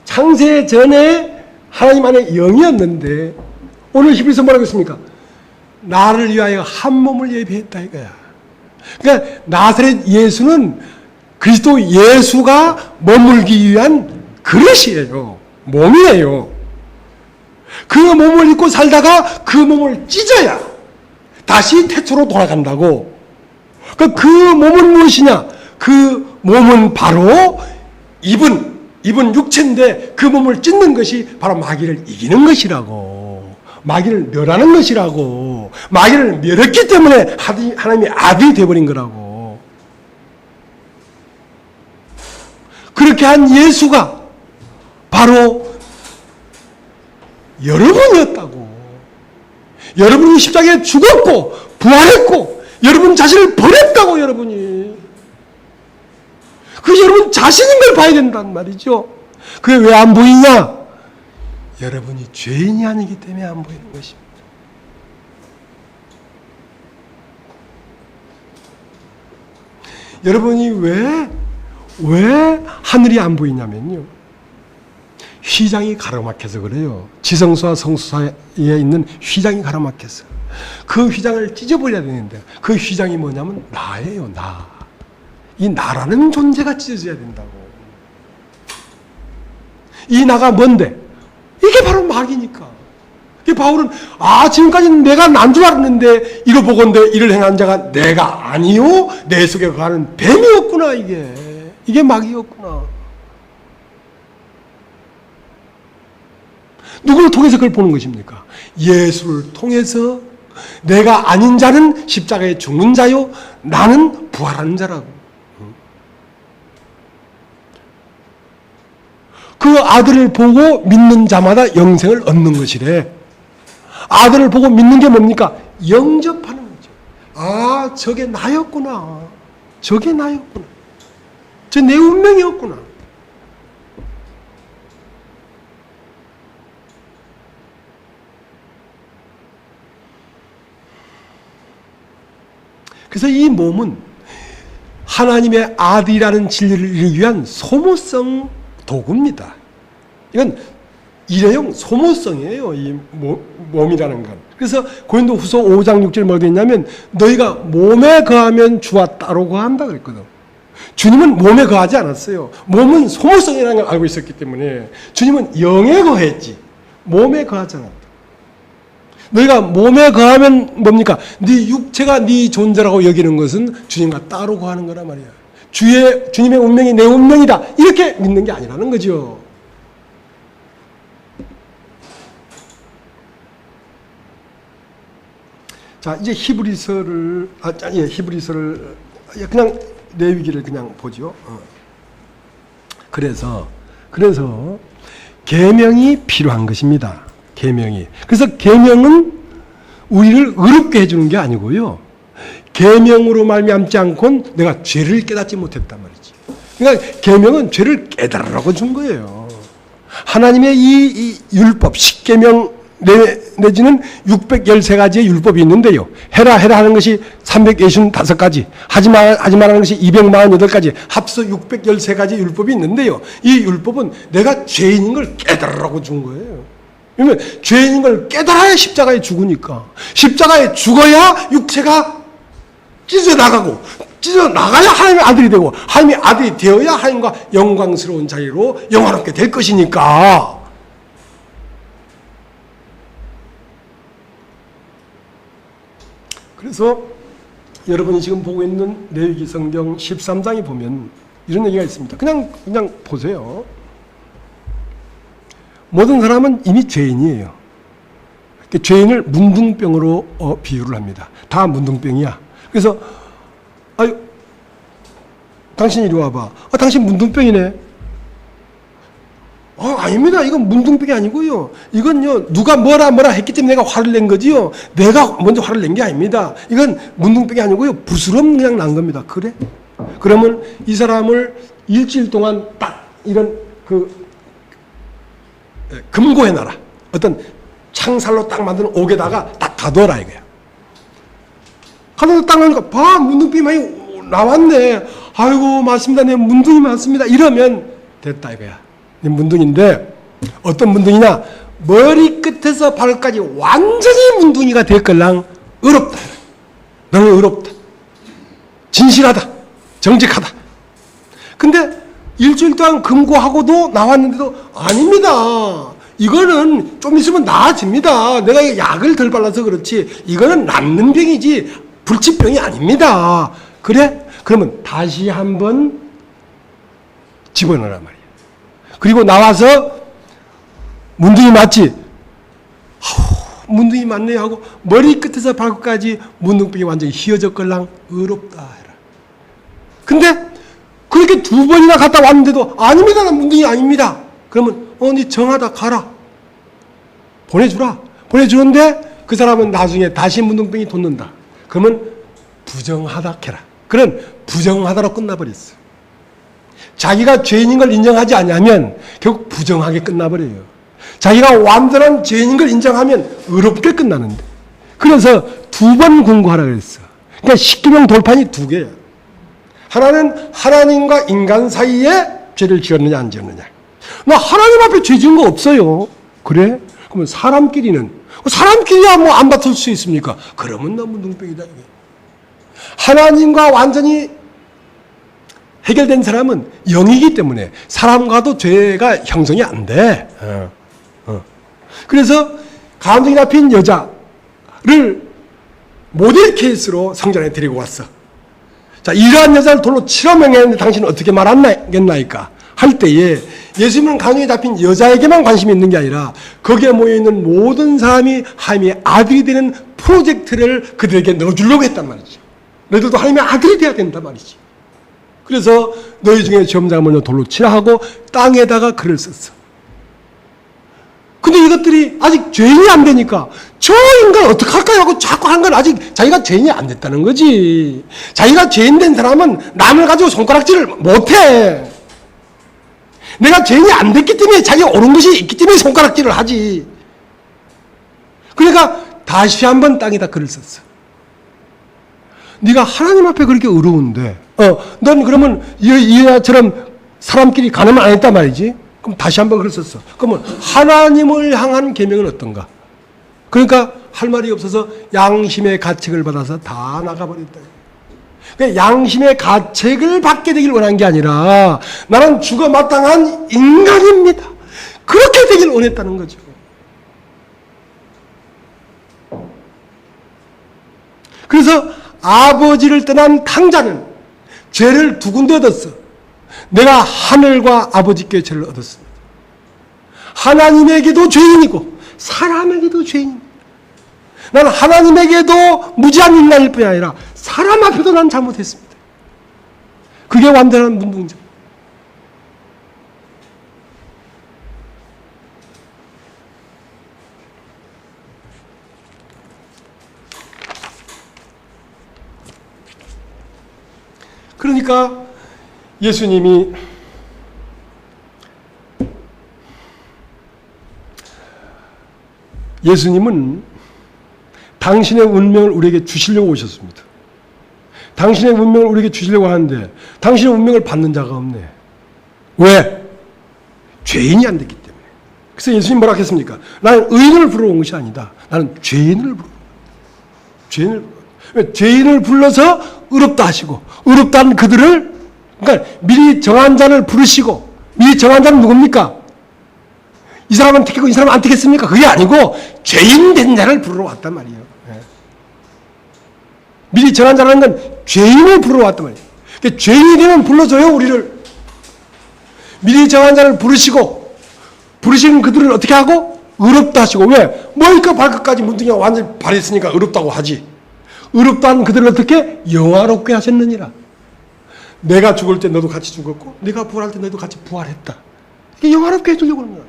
창세 전에 하나님 안에 영이었는데 오늘 히브리서 뭐라고 했습니까? 나를 위하여 한 몸을 예비했다 이거야. 그러니까 나사렛 예수는 그리스도 예수가 머물기 위한 그릇이에요. 몸이에요. 그 몸을 입고 살다가 그 몸을 찢어야 다시 태초로 돌아간다고. 그 몸은 무엇이냐? 그 몸은 바로 입은 육체인데 그 몸을 찢는 것이 바로 마귀를 이기는 것이라고. 마귀를 멸하는 것이라고. 마귀를 멸했기 때문에 하나님의 아들이 되어버린 거라고. 그렇게 한 예수가 바로 여러분이었다고. 여러분이 십자가에 죽었고 부활했고 여러분 자신을 버렸다고. 여러분이 그 여러분 자신인 걸 봐야 된단 말이죠. 그게 왜 안 보이냐? 여러분이 죄인이 아니기 때문에 안 보이는 것입니다. 여러분이 왜 하늘이 안 보이냐면요, 휘장이 가로막혀서 그래요. 지성소와 성소 사이에 있는 휘장이 가로막혀서 그 휘장을 찢어버려야 되는데 그 휘장이 뭐냐면 나예요. 나. 이 나라는 존재가 찢어져야 된다고. 이 나가 뭔데? 이게 바로 마귀니까. 바울은 지금까지는 내가 난 줄 알았는데 이로 보건대 이를 행한 자가 내가 아니요 내 속에 가는 뱀이었구나. 이게 마귀였구나. 누구를 통해서 그걸 보는 것입니까? 예수를 통해서 내가 아닌 자는 십자가에 죽는 자요 나는 부활하는 자라고. 그 아들을 보고 믿는 자마다 영생을 얻는 것이래. 아들을 보고 믿는 게 뭡니까? 영접하는 거죠. 저게 나였구나. 저게 나였구나. 저 내 운명이었구나. 그래서 이 몸은 하나님의 아들이라는 진리를 이루기 위한 소모성 도구입니다. 이건 일회용 소모성이에요. 이 몸이라는 건. 그래서 고린도후서 5장 6절 뭐가 있냐면 너희가 몸에 거하면 주와 따로 거한다 그랬거든. 주님은 몸에 거하지 않았어요. 몸은 소모성이라는 걸 알고 있었기 때문에 주님은 영에 거했지 몸에 거하지 않았다. 너희가 몸에 거하면 뭡니까? 네 육체가 네 존재라고 여기는 것은 주님과 따로 거하는 거란 말이야. 주님의 운명이 내 운명이다. 이렇게 믿는 게 아니라는 거죠. 자, 이제 히브리서를 그냥 레위기를 그냥 보죠. 그래서 계명이 필요한 것입니다. 계명이. 그래서 계명은 우리를 의롭게 해주는 게 아니고요. 계명으로 말미암지 않고는 내가 죄를 깨닫지 못했단 말이지. 그러니까 계명은 죄를 깨달으라고 준 거예요. 하나님의 이 율법, 십계명 내지는 613가지의 율법이 있는데요. 해라 하는 것이 365가지, 하지 말라는 것이 248가지, 합서 613가지 율법이 있는데요. 이 율법은 내가 죄인인 걸 깨달으라고 준 거예요. 왜냐면 죄인인 걸 깨달아야 십자가에 죽으니까. 십자가에 죽어야 육체가 찢어나가야 하나님의 아들이 되고, 하나님의 아들이 되어야 하나님과 영광스러운 자리로 영화롭게 될 것이니까. 그래서 여러분이 지금 보고 있는 레위기 성경 13장에 보면 이런 얘기가 있습니다. 그냥 보세요. 모든 사람은 이미 죄인이에요. 죄인을 문둥병으로 비유를 합니다. 다 문둥병이야. 그래서 아유, 당신 이리 와봐. 당신 문둥병이네. 아닙니다. 이건 문둥병이 아니고요. 이건요, 누가 뭐라 했기 때문에 내가 화를 낸 거지요. 내가 먼저 화를 낸 게 아닙니다. 이건 문둥병이 아니고요. 부스럼 그냥 난 겁니다. 그래? 그러면 이 사람을 일주일 동안 딱 이런 금고에 놔라. 어떤 창살로 딱 만드는 옥에다가 딱 가둬라 이거야. 가둬서 딱 나니까 봐, 문둥병이 많이 나왔네. 아이고, 맞습니다. 내 문둥이 많습니다. 이러면 됐다 이거야. 문둥인데 어떤 문둥이냐? 머리끝에서 발끝까지 완전히 문둥이가 될 걸랑 의롭다. 너는 의롭다. 진실하다. 정직하다. 근데 일주일 동안 금고하고도 나왔는데도 아닙니다. 이거는 좀 있으면 나아집니다. 내가 약을 덜 발라서 그렇지 이거는 낫는 병이지 불치병이 아닙니다. 그래? 그러면 다시 한번 집어넣으란 말이야. 그리고 나와서 문둥이 맞지? 문둥이 맞네 하고 머리끝에서 발끝까지 문둥병이 완전히 휘어졌걸랑 의롭다 해라. 근데 그렇게 2번이나 갔다 왔는데도 아닙니다. 나 문둥이 아닙니다. 그러면 네 정하다 가라. 보내주라. 보내주는데 그 사람은 나중에 다시 문둥병이 돋는다. 그러면 부정하다 해라. 그런 부정하다로 끝나버렸어. 자기가 죄인인 걸 인정하지 않으면 결국 부정하게 끝나버려요. 자기가 완전한 죄인인 걸 인정하면 의롭게 끝나는데. 그래서 2번 궁구하라 그랬어. 그러니까 십계명 돌판이 2개야. 하나는 하나님과 인간 사이에 죄를 지었느냐 안 지었느냐. 나 하나님 앞에 죄 지은 거 없어요. 그래? 그러면 사람끼리야 뭐 안 다툴 수 있습니까? 그러면 나 문둥병이다. 하나님과 완전히 해결된 사람은 영이기 때문에 사람과도 죄가 형성이 안 돼. 그래서 가운데 잡힌 여자를 모델 케이스로 성전에 데리고 왔어. 자, 이러한 여자를 돌로 치러 명했는데 당신은 어떻게 말하겠나이까? 할 때에 예수님은 가운데 잡힌 여자에게만 관심이 있는 게 아니라 거기에 모여있는 모든 사람이 하나님의 아들이 되는 프로젝트를 그들에게 넣어주려고 했단 말이죠. 너희들도 하나님의 아들이 돼야 된단 말이지. 그래서 너희 중에 점장을 먼저 돌로 치라 하고 땅에다가 글을 썼어. 근데 이것들이 아직 죄인이 안 되니까 저 인간 어떡할까요 하고 자꾸 한 건 아직 자기가 죄인이 안 됐다는 거지. 자기가 죄인 된 사람은 남을 가지고 손가락질을 못해. 내가 죄인이 안 됐기 때문에 자기가 옳은 것이 있기 때문에 손가락질을 하지. 그러니까 다시 한번 땅에다 글을 썼어. 네가 하나님 앞에 그렇게 의로운데 넌 그러면 이 여자처럼 사람끼리 간음을 안 했단 말이지. 그럼 다시 한번 글을 썼어. 그러면 하나님을 향한 계명은 어떤가? 그러니까 할 말이 없어서 양심의 가책을 받아서 다 나가버렸다. 그러니까 양심의 가책을 받게 되길 원한 게 아니라 나는 죽어 마땅한 인간입니다. 그렇게 되길 원했다는 거죠. 그래서 아버지를 떠난 탕자는 죄를 두 군데 얻었어. 내가 하늘과 아버지께 죄를 얻었습니다. 하나님에게도 죄인이고 사람에게도 죄인입니다. 나는 하나님에게도 무지한 인간일 뿐이 아니라 사람 앞에도 난 잘못했습니다. 그게 완전한 문둥절. 그러니까 예수님이 예수님은 당신의 운명을 우리에게 주시려고 오셨습니다. 당신의 운명을 우리에게 주시려고 하는데 당신의 운명을 받는 자가 없네. 왜? 죄인이 안 됐기 때문에. 그래서 예수님 뭐라 했습니까? 나는 의인을 부르러 온 것이 아니다. 나는 죄인을 부르러. 죄인을 불러서 의롭다 하시고, 의롭다는 그들을, 그러니까 미리 정한 자를 부르시고, 미리 정한 자는 누굽니까? 이 사람은 택했고 이 사람은 안 택했습니까? 그게 아니고 죄인 된 자를 부르러 왔단 말이에요. 네. 미리 정한 자라는 건 죄인을 부르러 왔단 말이에요. 그러니까 죄인이 되면 불러줘요, 우리를. 미리 정한 자를 부르시고, 부르시는 그들을 어떻게 하고? 의롭다 하시고. 왜? 머리끝 발끝까지 문둥이가 완전히 발했으니까 의롭다고 하지. 의롭다는 그들을 어떻게? 영화롭게 하셨느니라. 내가 죽을 때 너도 같이 죽었고, 내가 부활할 때 너도 같이 부활했다. 이게 영화롭게 해주려고 하는 거야.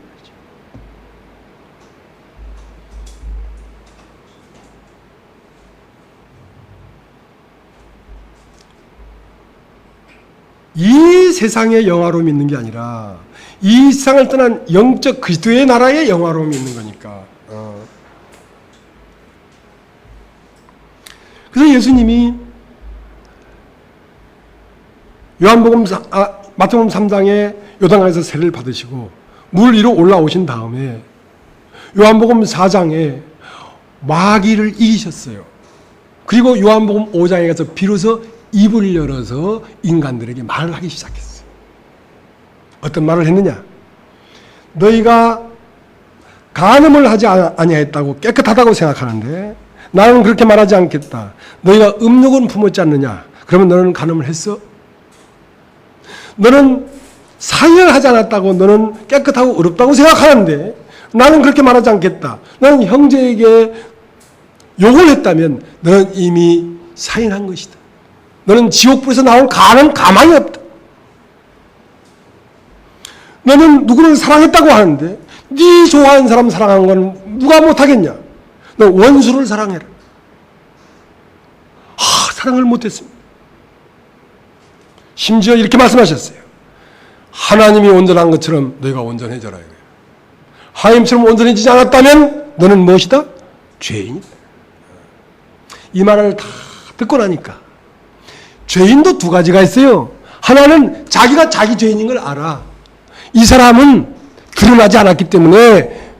이 세상의 영화로움이 있는 게 아니라 이 세상을 떠난 영적 그리스도의 나라의 영화로움이 있는 거니까. 그래서 예수님이 마태복음 3장에 요단강에서 세례를 받으시고 물 위로 올라오신 다음에 요한복음 4장에 마귀를 이기셨어요. 그리고 요한복음 5장에 가서 비로소 입을 열어서 인간들에게 말을 하기 시작했어요. 어떤 말을 했느냐? 너희가 간음을 하지 아니하였다고 깨끗하다고 생각하는데 나는 그렇게 말하지 않겠다. 너희가 음욕은 품었지 않느냐? 그러면 너는 간음을 했어? 너는 사형을 하지 않았다고 너는 깨끗하고 의롭다고 생각하는데 나는 그렇게 말하지 않겠다. 너는 형제에게 욕을 했다면 너는 이미 사인한 것이다. 너는 지옥불에서 나올 가는 가망이 없다. 너는 누구를 사랑했다고 하는데 네 좋아하는 사람 사랑한 건 누가 못하겠냐? 너 원수를 사랑해라. 사랑을 못했습니다. 심지어 이렇게 말씀하셨어요. 하나님이 온전한 것처럼 너희가 온전해져라. 하나님처럼 온전해지지 않았다면 너는 무엇이다? 죄인이다. 이 말을 다 듣고 나니까 죄인도 두 가지가 있어요. 하나는 자기가 자기 죄인인 걸 알아. 이 사람은 드러나지 않았기 때문에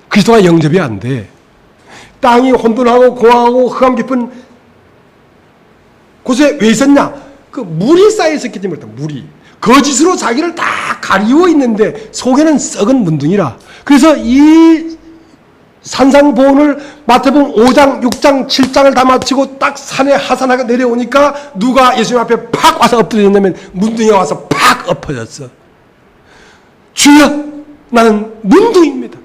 그리스도가 영접이 안 돼. 땅이 혼돈하고 공허하고 흑암 깊은 곳에 왜 있었냐? 그 물이 쌓여 있었기 때문에 그렇다. 물이. 거짓으로 자기를 다 가리워 있는데 속에는 썩은 문둥이라. 그래서 이 산상보훈을 마태복음 5장, 6장, 7장을 다 마치고 딱 산에 하산하게 내려오니까 누가 예수님 앞에 팍 와서 엎드렸냐면 문둥이가 와서 팍 엎어졌어. 주여, 나는 문둥이입니다.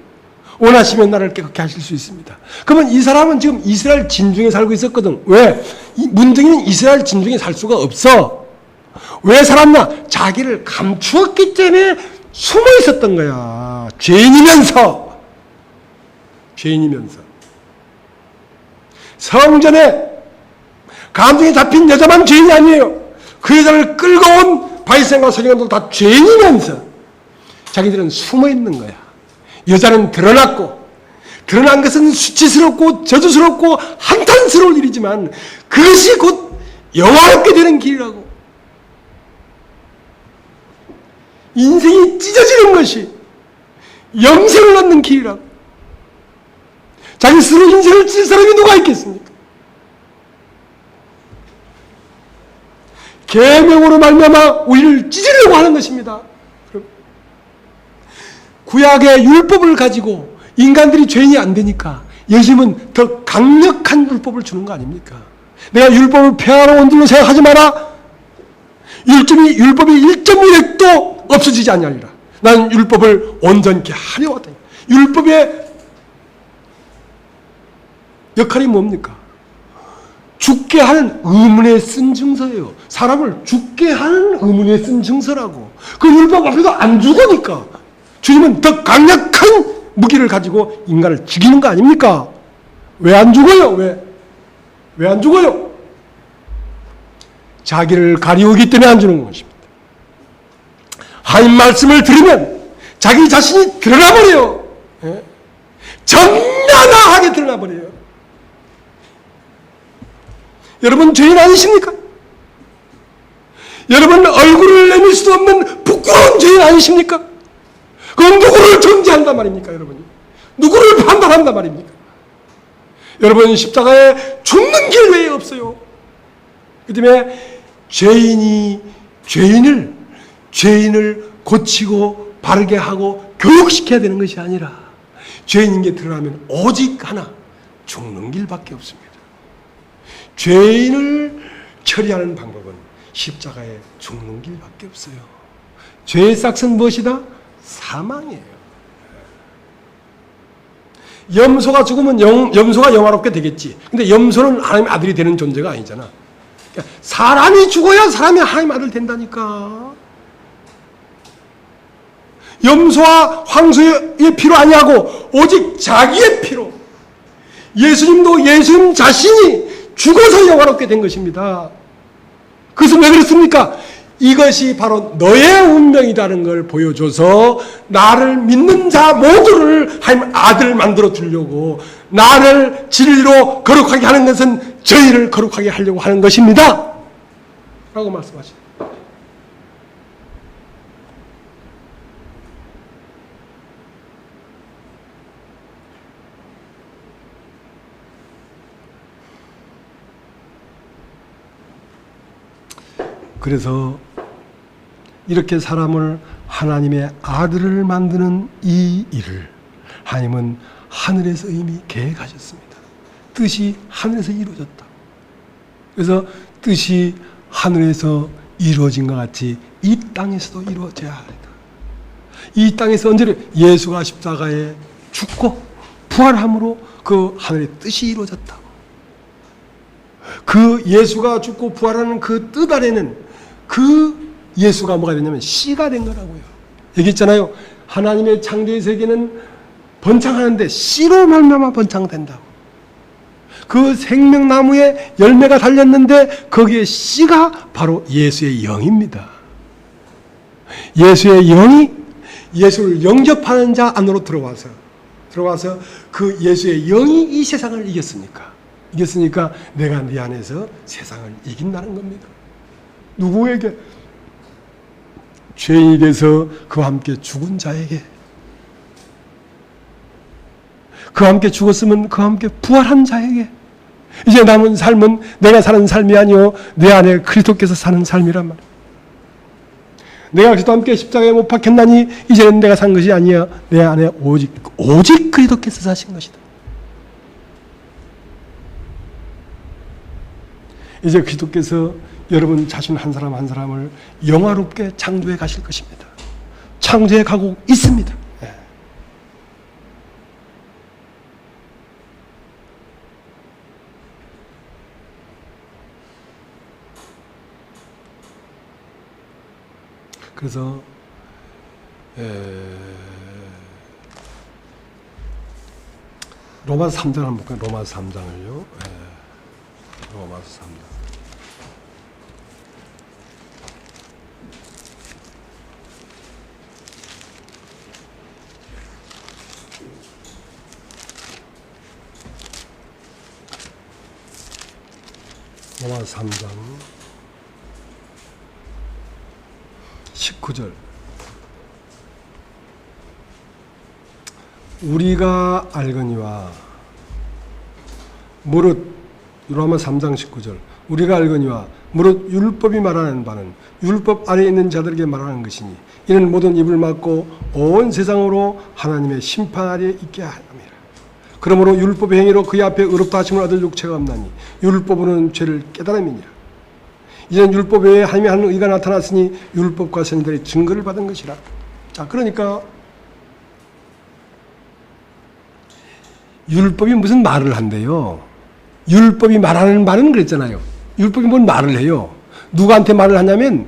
원하시면 나를 깨끗게 하실 수 있습니다. 그러면 이 사람은 지금 이스라엘 진중에 살고 있었거든. 왜? 이 문둥이는 이스라엘 진중에 살 수가 없어. 왜 살았나? 자기를 감추었기 때문에 숨어 있었던 거야. 죄인이면서. 성전에 감정이 잡힌 여자만 죄인이 아니에요. 그 여자를 끌고 온 바리새인과 서기관도 다 죄인이면서 자기들은 숨어 있는 거야. 여자는 드러났고, 드러난 것은 수치스럽고 저주스럽고 한탄스러운 일이지만 그것이 곧 영화롭게 되는 길이라고. 인생이 찢어지는 것이 영생을 얻는 길이라고. 자기 스스로 인생을 찢을 사람이 누가 있겠습니까? 계명으로 말미암아 우리를 찢으려고 하는 것입니다. 구약의 율법을 가지고 인간들이 죄인이 안 되니까 예수님은 더 강력한 율법을 주는 거 아닙니까? 내가 율법을 폐하러 온 줄로 생각하지 마라. 율법이 1.1획도 없어지지 않냐리라. 나는 율법을 온전케 하려 왔다. 율법의 역할이 뭡니까? 죽게 하는 의문에 쓴 증서예요. 사람을 죽게 하는 의문에 쓴 증서라고. 그 율법 앞에서 안 죽으니까 주님은 더 강력한 무기를 가지고 인간을 죽이는 거 아닙니까? 왜 안 죽어요? 왜 안 죽어요? 자기를 가리우기 때문에 안 주는 것입니다. 하나님 말씀을 들으면 자기 자신이 드러나 버려요. 정나하게 드러나 버려요. 여러분 죄인 아니십니까? 여러분 얼굴을 내밀 수도 없는 부끄러운 죄인 아니십니까? 그건 누구를 정죄한단 말입니까, 여러분이? 누구를 판단한단 말입니까? 여러분 십자가에 죽는 길 외에 없어요. 그 때문에 죄인을 고치고 바르게 하고 교육시켜야 되는 것이 아니라 죄인인 게 드러나면 오직 하나, 죽는 길밖에 없습니다. 죄인을 처리하는 방법은 십자가에 죽는 길밖에 없어요. 죄의 싹은 무엇이다? 사망이에요. 염소가 죽으면 염소가 영화롭게 되겠지. 근데 염소는 하나님의 아들이 되는 존재가 아니잖아. 그러니까 사람이 죽어야 사람이 하나님의 아들 된다니까. 염소와 황소의 피로 아니하고 오직 자기의 피로. 예수님도 예수님 자신이 죽어서 영화롭게 된 것입니다. 그것은 왜 그렇습니까? 이것이 바로 너의 운명이라는 걸 보여줘서 나를 믿는 자 모두를 하나님 아들 만들어 주려고, 나를 진리로 거룩하게 하는 것은 저희를 거룩하게 하려고 하는 것입니다 라고 말씀하십니다. 그래서 이렇게 사람을 하나님의 아들을 만드는 이 일을 하나님은 하늘에서 이미 계획하셨습니다. 뜻이 하늘에서 이루어졌다. 그래서 뜻이 하늘에서 이루어진 것 같이 이 땅에서도 이루어져야 한다. 이 땅에서 언제 예수가 십자가에 죽고 부활함으로 그 하늘의 뜻이 이루어졌다고. 그 예수가 죽고 부활하는 그 뜻 안에는 그 예수가 뭐가 됐냐면 씨가 된 거라고요. 얘기했잖아요. 하나님의 창조의 세계는 번창하는데 씨로 말미암아 번창된다고. 그 생명나무에 열매가 달렸는데 거기에 씨가 바로 예수의 영입니다. 예수의 영이 예수를 영접하는 자 안으로 들어와서 그 예수의 영이 이 세상을 이겼으니까 내가 네 안에서 세상을 이긴다는 겁니다. 누구에게? 죄인이 돼서 그와 함께 죽은 자에게. 그와 함께 죽었으면 그와 함께 부활한 자에게. 이제 남은 삶은 내가 사는 삶이 아니요 내 안에 그리스도께서 사는 삶이란 말이야. 내가 그리스도와 함께 십자가에 못 박혔나니 이제는 내가 산 것이 아니야 내 안에 오직 그리스도께서 사신 것이다. 이제 그리스도께서 여러분 자신 한 사람 한 사람을 영화롭게 창조해 가실 것입니다. 창조해 가고 있습니다. 그래서 로마서 3장 한번 볼까요? 로마서 3장을요. 로마서 3장. 로마서 3장 19절. 우리가 알거니와 무릇 로마서 3장 19절. 우리가 알거니와 무릇 율법이 말하는 바는 율법 아래에 있는 자들에게 말하는 것이니 이는 모든 입을 막고 온 세상으로 하나님의 심판 아래에 있게 하느니라. 그러므로 율법의 행위로 그의 앞에 의롭다 하심을 얻을 육체가 없나니 율법으로는 죄를 깨달음이니라. 이젠 율법 외에 하나님이 하는 의가 나타났으니 율법과 선지자들이 증거를 받은 것이라. 자, 그러니까 율법이 무슨 말을 한대요. 율법이 말하는 말은 그랬잖아요. 율법이 뭔 말을 해요. 누구한테 말을 하냐면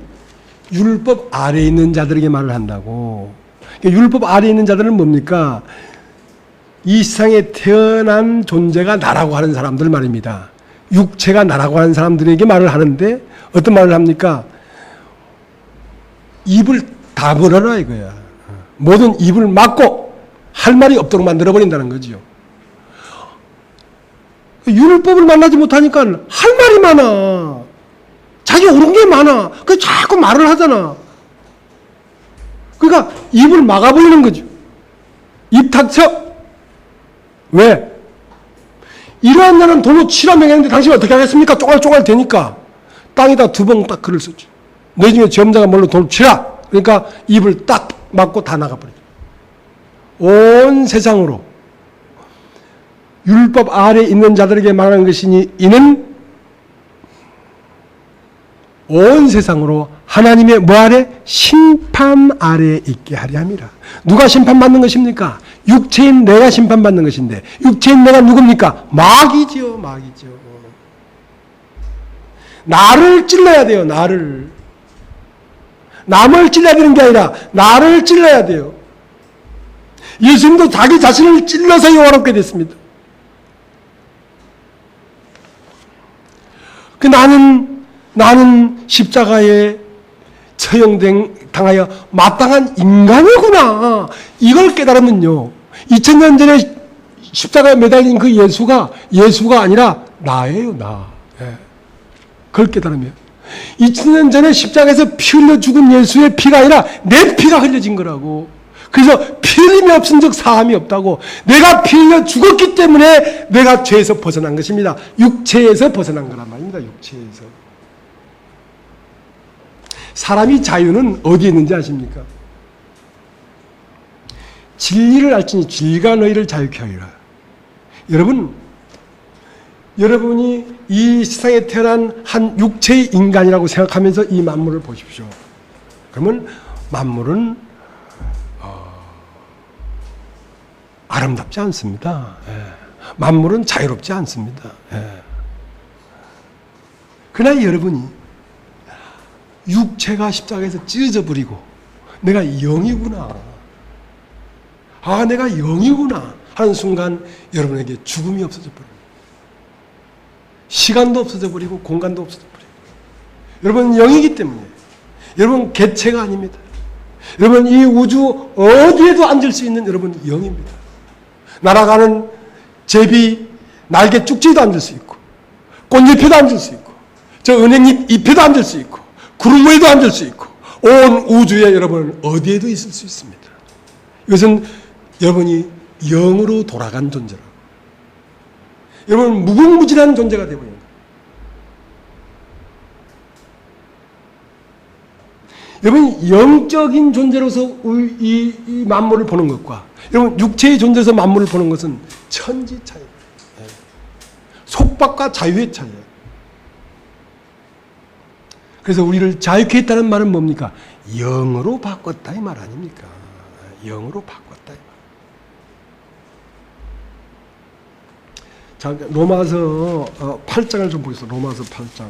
율법 아래에 있는 자들에게 말을 한다고. 그러니까 율법 아래에 있는 자들은 뭡니까? 이 세상에 태어난 존재가 나라고 하는 사람들 말입니다. 육체가 나라고 하는 사람들에게 말을 하는데 어떤 말을 합니까? 입을 다물어라 이거야. 모든 입을 막고 할 말이 없도록 만들어버린다는 거죠. 율법을 만나지 못하니까 할 말이 많아. 자기 옳은 게 많아. 그 자꾸 말을 하잖아. 그러니까 입을 막아버리는 거죠. 입 닥쳐. 왜? 이러한 자는 돌로 치라 명했는데 당신이 어떻게 하겠습니까? 쪼갈쪼갈 되니까 땅에다 두 번 딱 글을 썼죠. 너희 중에 지엄자가 뭘로 돌로 치라. 그러니까 입을 딱 막고 다 나가버리죠. 온 세상으로 율법 아래에 있는 자들에게 말하는 것이니 이는 온 세상으로 하나님의 뭐 아래? 심판 아래에 있게 하려 함이라. 누가 심판받는 것입니까? 육체인 내가 심판받는 것인데 육체인 내가 누굽니까? 마귀죠. 마귀죠. 나를 찔러야 돼요. 나를. 남을 찔러야 되는 게 아니라 나를 찔러야 돼요. 예수님도 자기 자신을 찔러서 영화롭게 됐습니다. 나는 십자가에 처형당하여 마땅한 인간이구나. 이걸 깨달으면요. 2000년 전에 십자가에 매달린 그 예수가 아니라 나예요, 나. 예. 그걸 깨달으면. 2000년 전에 십자가에서 피 흘려 죽은 예수의 피가 아니라 내 피가 흘려진 거라고. 그래서 피 흘림이 없은 적 사함이 없다고. 내가 피 흘려 죽었기 때문에 내가 죄에서 벗어난 것입니다. 육체에서 벗어난 거란 말입니다. 육체에서. 사람이 자유는 어디에 있는지 아십니까? 진리를 알지니 진리가 너희를 자유케 하리라. 여러분이 이 세상에 태어난 한 육체의 인간이라고 생각하면서 이 만물을 보십시오. 그러면 만물은 아름답지 않습니다. 예. 만물은 자유롭지 않습니다. 예. 그러나 여러분이 육체가 십자가에서 찢어져 버리고 내가 영이구나. 아, 내가 영이구나 하는 순간 여러분에게 죽음이 없어져 버립니다. 시간도 없어져 버리고 공간도 없어져 버리고. 여러분은 영이기 때문에 여러분 개체가 아닙니다. 여러분 이 우주 어디에도 앉을 수 있는 여러분 영입니다. 날아가는 제비 날개 쭉지에도 앉을 수 있고 꽃잎에도 앉을 수 있고 저 은행잎 잎에도 앉을 수 있고 구름 위에도 앉을 수 있고 온 우주에 여러분 어디에도 있을 수 있습니다. 이것은 여러분이 영으로 돌아간 존재라고. 여러분 무궁무진한 존재가 되어버린 거예요. 여러분 영적인 존재로서 이 만물을 보는 것과 여러분 육체의 존재에서 만물을 보는 것은 천지 차이예요. 속박과 자유의 차이예요. 그래서 우리를 자유케 했다는 말은 뭡니까? 영으로 바꿨다 이 말 아닙니까? 영으로 바꿨다 이 말. 자, 로마서 8장을 좀 보겠습니다. 로마서 8장.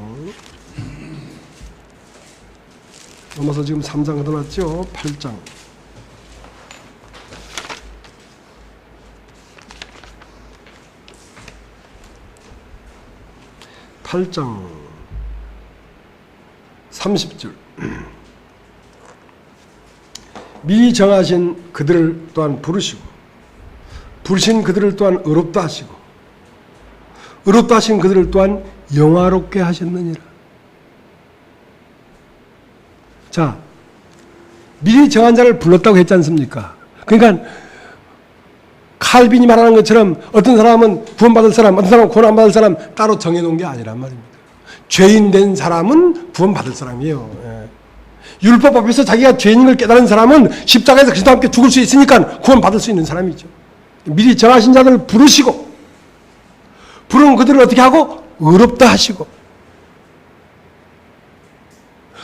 로마서 지금 3장 걷어놨죠? 8장. 8장 30절. 미리 정하신 그들을 또한 부르시고 부르신 그들을 또한 의롭다 하시고 의롭다 하신 그들을 또한 영화롭게 하셨느니라. 자, 미리 정한 자를 불렀다고 했지 않습니까? 그러니까 칼빈이 말하는 것처럼 어떤 사람은 구원받을 사람, 어떤 사람은 구원 안 받을 사람 따로 정해놓은 게 아니란 말입니다. 죄인 된 사람은 구원받을 사람이에요. 예. 율법 앞에서 자기가 죄인인 걸 깨달은 사람은 십자가에서 그리스도와 함께 죽을 수 있으니까 구원받을 수 있는 사람이죠. 미리 정하신 자들을 부르시고 부르는 그들을 어떻게 하고 의롭다 하시고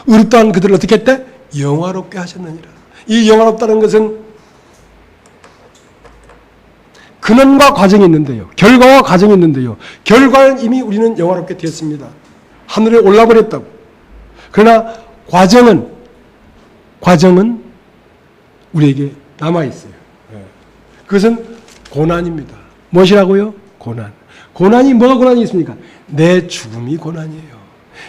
의롭다 한 그들을 어떻게 했대? 영화롭게 하셨느니라. 이 영화롭다는 것은 근원과 과정이 있는데요. 결과와 과정이 있는데요. 결과는 이미 우리는 영화롭게 되었습니다. 하늘에 올라버렸다고. 그러나 과정은 우리에게 남아있어요. 그것은 고난입니다. 무엇이라고요? 고난. 고난이 뭐가 고난이 있습니까? 내 죽음이 고난이에요.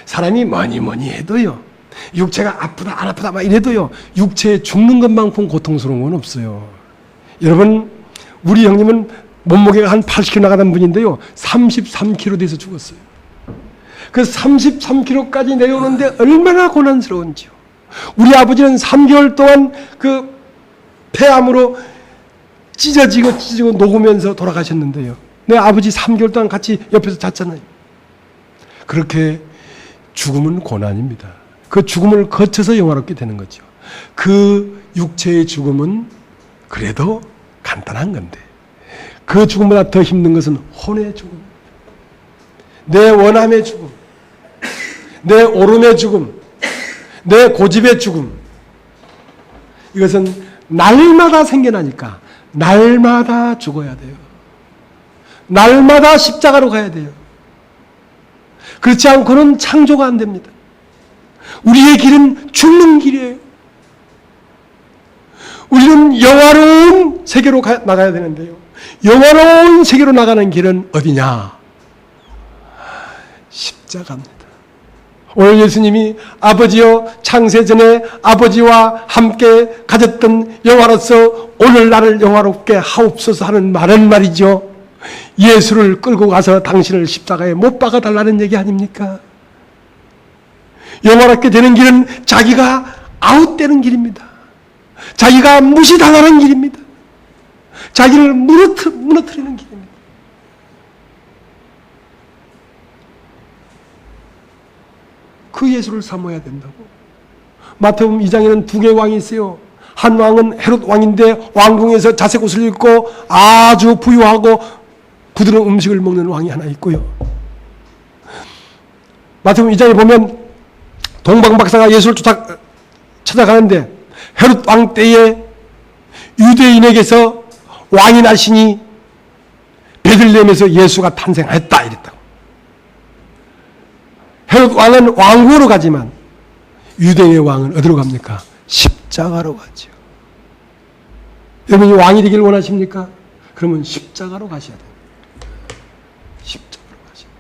사람이 뭐니 해도요. 육체가 아프다 안 아프다 막 이래도요. 육체에 죽는 것만큼 고통스러운 건 없어요. 여러분 우리 형님은 몸무게가 한 80kg 나가던 분인데요. 33kg 돼서 죽었어요. 그 33kg까지 내려오는데 얼마나 고난스러운지요. 우리 아버지는 3개월 동안 그 폐암으로 찢어지고 녹으면서 돌아가셨는데요. 내 아버지 3개월 동안 같이 옆에서 잤잖아요. 그렇게 죽음은 고난입니다. 그 죽음을 거쳐서 영화롭게 되는 거죠. 그 육체의 죽음은 그래도 간단한 건데 그 죽음보다 더 힘든 것은 혼의 죽음, 내 원함의 죽음, 내 오름의 죽음, 내 고집의 죽음. 이것은 날마다 생겨나니까 날마다 죽어야 돼요. 날마다 십자가로 가야 돼요. 그렇지 않고는 창조가 안 됩니다. 우리의 길은 죽는 길이에요. 우리는 영화로운 세계로 나가야 되는데요. 영화로운 세계로 나가는 길은 어디냐? 십자가입니다. 오늘 예수님이 아버지여 창세전에 아버지와 함께 가졌던 영화로서 오늘 나를 영화롭게 하옵소서 하는 말은 말이죠. 예수를 끌고 가서 당신을 십자가에 못 박아 달라는 얘기 아닙니까? 영화롭게 되는 길은 자기가 아웃되는 길입니다. 자기가 무시당하는 길입니다. 자기를 무너뜨리는 길입니다. 그 예수를 사모해야 된다고. 마태복음 2장에는 두 개의 왕이 있어요. 한 왕은 헤롯 왕인데 왕궁에서 자색 옷을 입고 아주 부유하고 부드러운 음식을 먹는 왕이 하나 있고요. 마태복음 2장에 보면 동방박사가 예수를 찾아가는데 헤롯 왕 때에 유대인에게서 왕이 나시니 베들레헴에서 예수가 탄생했다 이랬다고. 헤롯 왕은 왕궁으로 가지만 유대인의 왕은 어디로 갑니까? 십자가로 가죠. 여러분이 왕이 되길 원하십니까? 그러면 십자가로 가셔야 돼요. 십자가로 가셔야 돼요.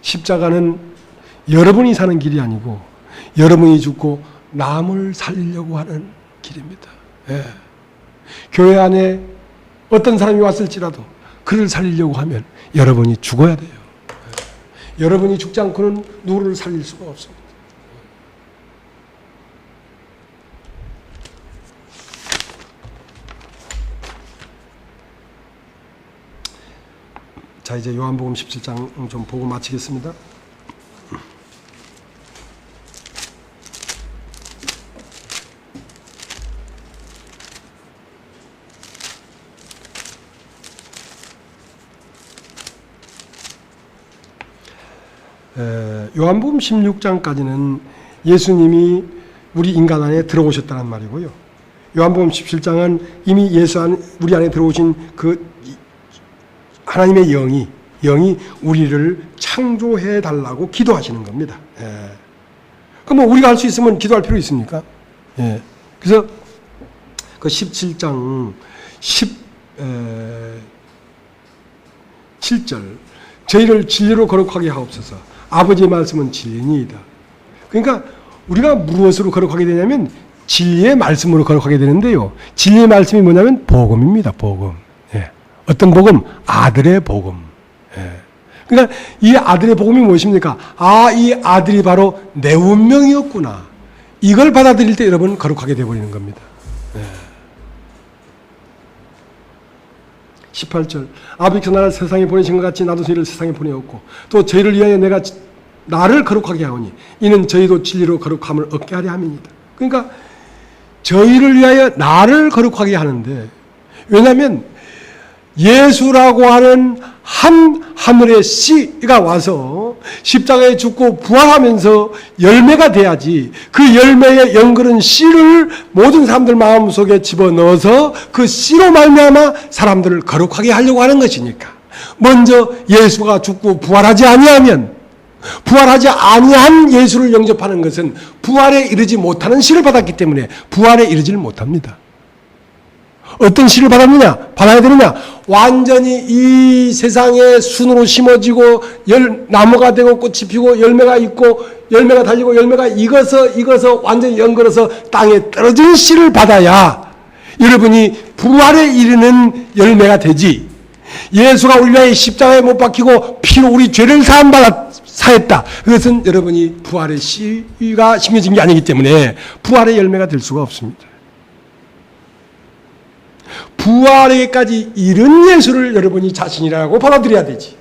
십자가는 여러분이 사는 길이 아니고 여러분이 죽고 남을 살리려고 하는 길입니다. 예. 교회 안에 어떤 사람이 왔을지라도 그를 살리려고 하면 여러분이 죽어야 돼요. 예. 여러분이 죽지 않고는 누구를 살릴 수가 없습니다. 자, 이제 요한복음 17장 좀 보고 마치겠습니다. 요한복음 16장까지는 예수님이 우리 인간 안에 들어오셨다는 말이고요. 요한복음 17장은 이미 우리 안에 들어오신 그 하나님의 영이 우리를 창조해 달라고 기도하시는 겁니다. 그럼 뭐 우리가 할 수 있으면 기도할 필요 있습니까? 그래서 그 17장 17절 저희를 진리로 거룩하게 하옵소서. 아버지의 말씀은 진리니이다. 그러니까 우리가 무엇으로 거룩하게 되냐면 진리의 말씀으로 거룩하게 되는데요. 진리의 말씀이 뭐냐면 복음입니다. 복음. 어떤 복음? 아들의 복음. 그러니까 이 아들의 복음이 무엇입니까? 아, 이 아들이 바로 내 운명이었구나. 이걸 받아들일 때 여러분 거룩하게 되어버리는 겁니다. 18절 아버지께서 나를 세상에 보내신 것 같이 나도 저희를 세상에 보내었고 또 저희를 위하여 내가 나를 거룩하게 하오니 이는 저희도 진리로 거룩함을 얻게 하려 함이니이다. 그러니까 저희를 위하여 나를 거룩하게 하는데, 왜냐하면 예수라고 하는 한 하늘의 씨가 와서 십자가에 죽고 부활하면서 열매가 돼야지, 그 열매의 연그른 씨를 모든 사람들 마음속에 집어넣어서 그 씨로 말미암아 사람들을 거룩하게 하려고 하는 것이니까, 먼저 예수가 죽고 부활하지 아니하면, 부활하지 아니한 예수를 영접하는 것은 부활에 이르지 못하는 씨를 받았기 때문에 부활에 이르지를 못합니다. 어떤 씨를 받아야 되느냐? 완전히 이 세상에 순으로 심어지고 나무가 되고 꽃이 피고 열매가 있고 열매가 달리고 열매가 익어서 완전히 연걸어서 땅에 떨어진 씨를 받아야 여러분이 부활에 이르는 열매가 되지. 예수가 우리 위하여 십자가에 못 박히고 피로 우리 죄를 사했다. 그것은 여러분이 부활의 씨가 심겨진 게 아니기 때문에 부활의 열매가 될 수가 없습니다. 부활에까지 이른 예수를 여러분이 자신이라고 받아들여야 되지.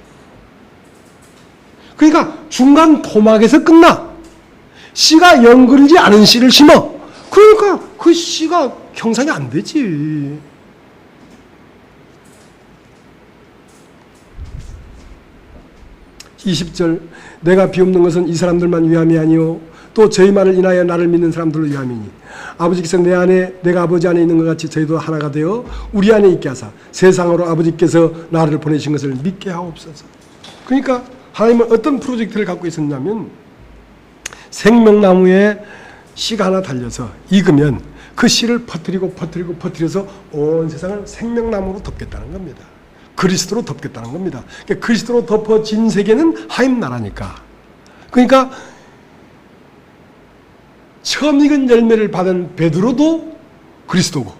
그러니까 중간 토막에서 끝나. 씨가 연그리지 않은 씨를 심어. 그러니까 그 씨가 형성이 안 되지. (20절) 내가 비옵는 것은 이 사람들만 위함이 아니요 또 저희만을 인하여 나를 믿는 사람들로 위함이니 아버지께서 내 안에 내가 아버지 안에 있는 것 같이 저희도 하나가 되어 우리 안에 있게 하사 세상으로 아버지께서 나를 보내신 것을 믿게 하옵소서. 그러니까 하나님은 어떤 프로젝트를 갖고 있었냐면, 생명나무에 씨가 하나 달려서 익으면 그 씨를 퍼뜨려서 온 세상을 생명나무로 덮겠다는 겁니다. 그리스도로 덮겠다는 겁니다. 그러니까 그리스도로 덮어진 세계는 하나님 나라니까. 그러니까 처음 익은 열매를 받은 베드로도 그리스도고,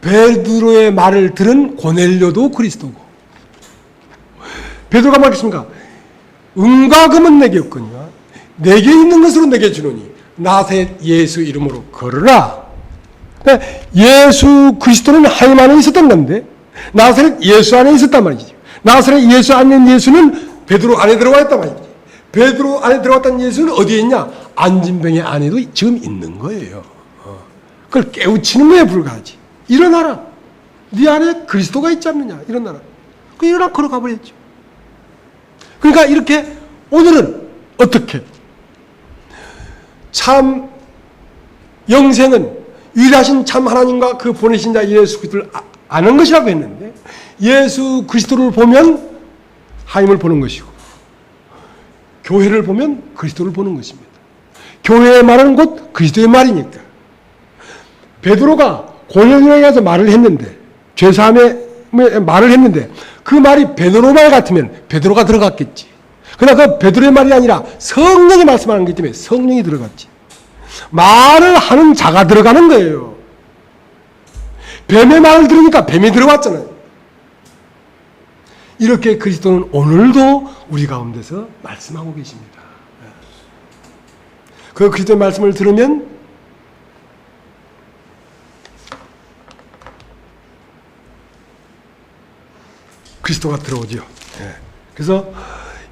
베드로의 말을 들은 고넬료도 그리스도고. 베드로가 말했습니까? 은과 금은 내게 없거니와 내게 있는 것으로 내게 주노니 나사렛 예수 이름으로 걸으라. 그러니까 예수 그리스도는 하나님 안에 있었던 건데 나사렛 예수 안에 있었단 말이지. 나사렛 예수 안에 있는 예수는 베드로 안에 들어와 있단 말이지. 베드로 안에 들어왔던 예수는 어디에 있냐? 안진병의 안에도 지금 있는 거예요. 그걸 깨우치는 거에 불과하지. 일어나라. 네 안에 그리스도가 있지 않느냐. 일어나라. 그 일어나 걸어가 버렸죠. 그러니까 이렇게 오늘은 어떻게? 참 영생은 위대하신 참 하나님과 그 보내신 자 예수 그리스도를 아는 것이라고 했는데, 예수 그리스도를 보면 하나님을 보는 것이고 교회를 보면 그리스도를 보는 것입니다. 교회의 말은 곧 그리스도의 말이니까. 베드로가 고넬료에게 가서 말을 했는데, 죄사함의 말을 했는데 그 말이 베드로 말 같으면 베드로가 들어갔겠지. 그러나 그 베드로의 말이 아니라 성령이 말씀하는 것이기 때문에 성령이 들어갔지. 말을 하는 자가 들어가는 거예요. 뱀의 말을 들으니까 뱀이 들어왔잖아요. 이렇게 그리스도는 오늘도 우리 가운데서 말씀하고 계십니다. 그 그리스도의 말씀을 들으면 그리스도가 들어오죠. 그래서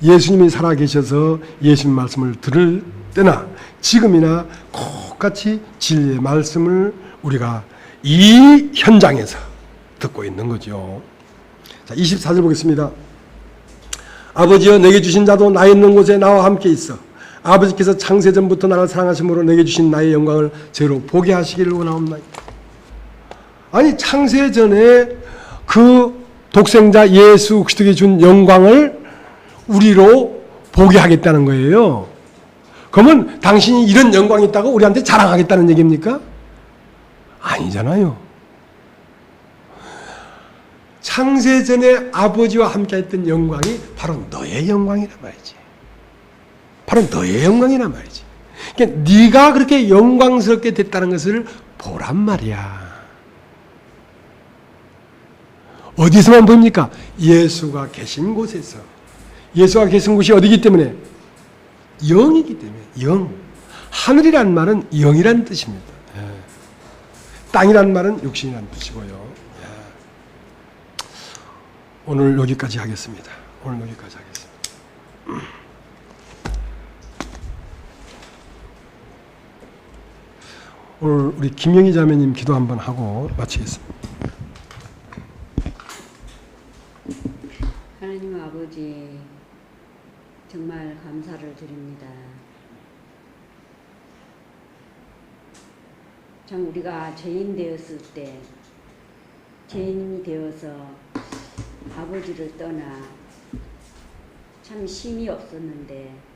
예수님이 살아계셔서 예수님 말씀을 들을 때나 지금이나 똑같이 진리의 말씀을 우리가 이 현장에서 듣고 있는 거죠. 자, 24절 보겠습니다. 아버지여 내게 주신 자도 나 있는 곳에 나와 함께 있어 아버지께서 창세전부터 나를 사랑하심으로 내게 주신 나의 영광을 저희로 보게 하시기를 원하옵나이다. 아니 창세전에 그 독생자 예수 그리스도에게 준 영광을 우리로 보게 하겠다는 거예요. 그러면 당신이 이런 영광이 있다고 우리한테 자랑하겠다는 얘기입니까? 아니잖아요. 창세전에 아버지와 함께 했던 영광이 바로 너의 영광이란 말이지. 바로 너의 영광이란 말이지. 그러니까 네가 그렇게 영광스럽게 됐다는 것을 보란 말이야. 어디서만 보입니까? 예수가 계신 곳에서. 예수가 계신 곳이 어디기 때문에? 영이기 때문에. 영. 하늘이란 말은 영이란 뜻입니다. 땅이란 말은 육신이란 뜻이고요. 오늘 여기까지 하겠습니다. 오늘 여기까지 하겠습니다. 오늘 우리 김영희 자매님 기도 한번 하고 마치겠습니다. 하나님 아버지, 정말 감사를 드립니다. 참 우리가 죄인 되었을 때, 죄인이 되어서 아버지를 떠나 참 힘이 없었는데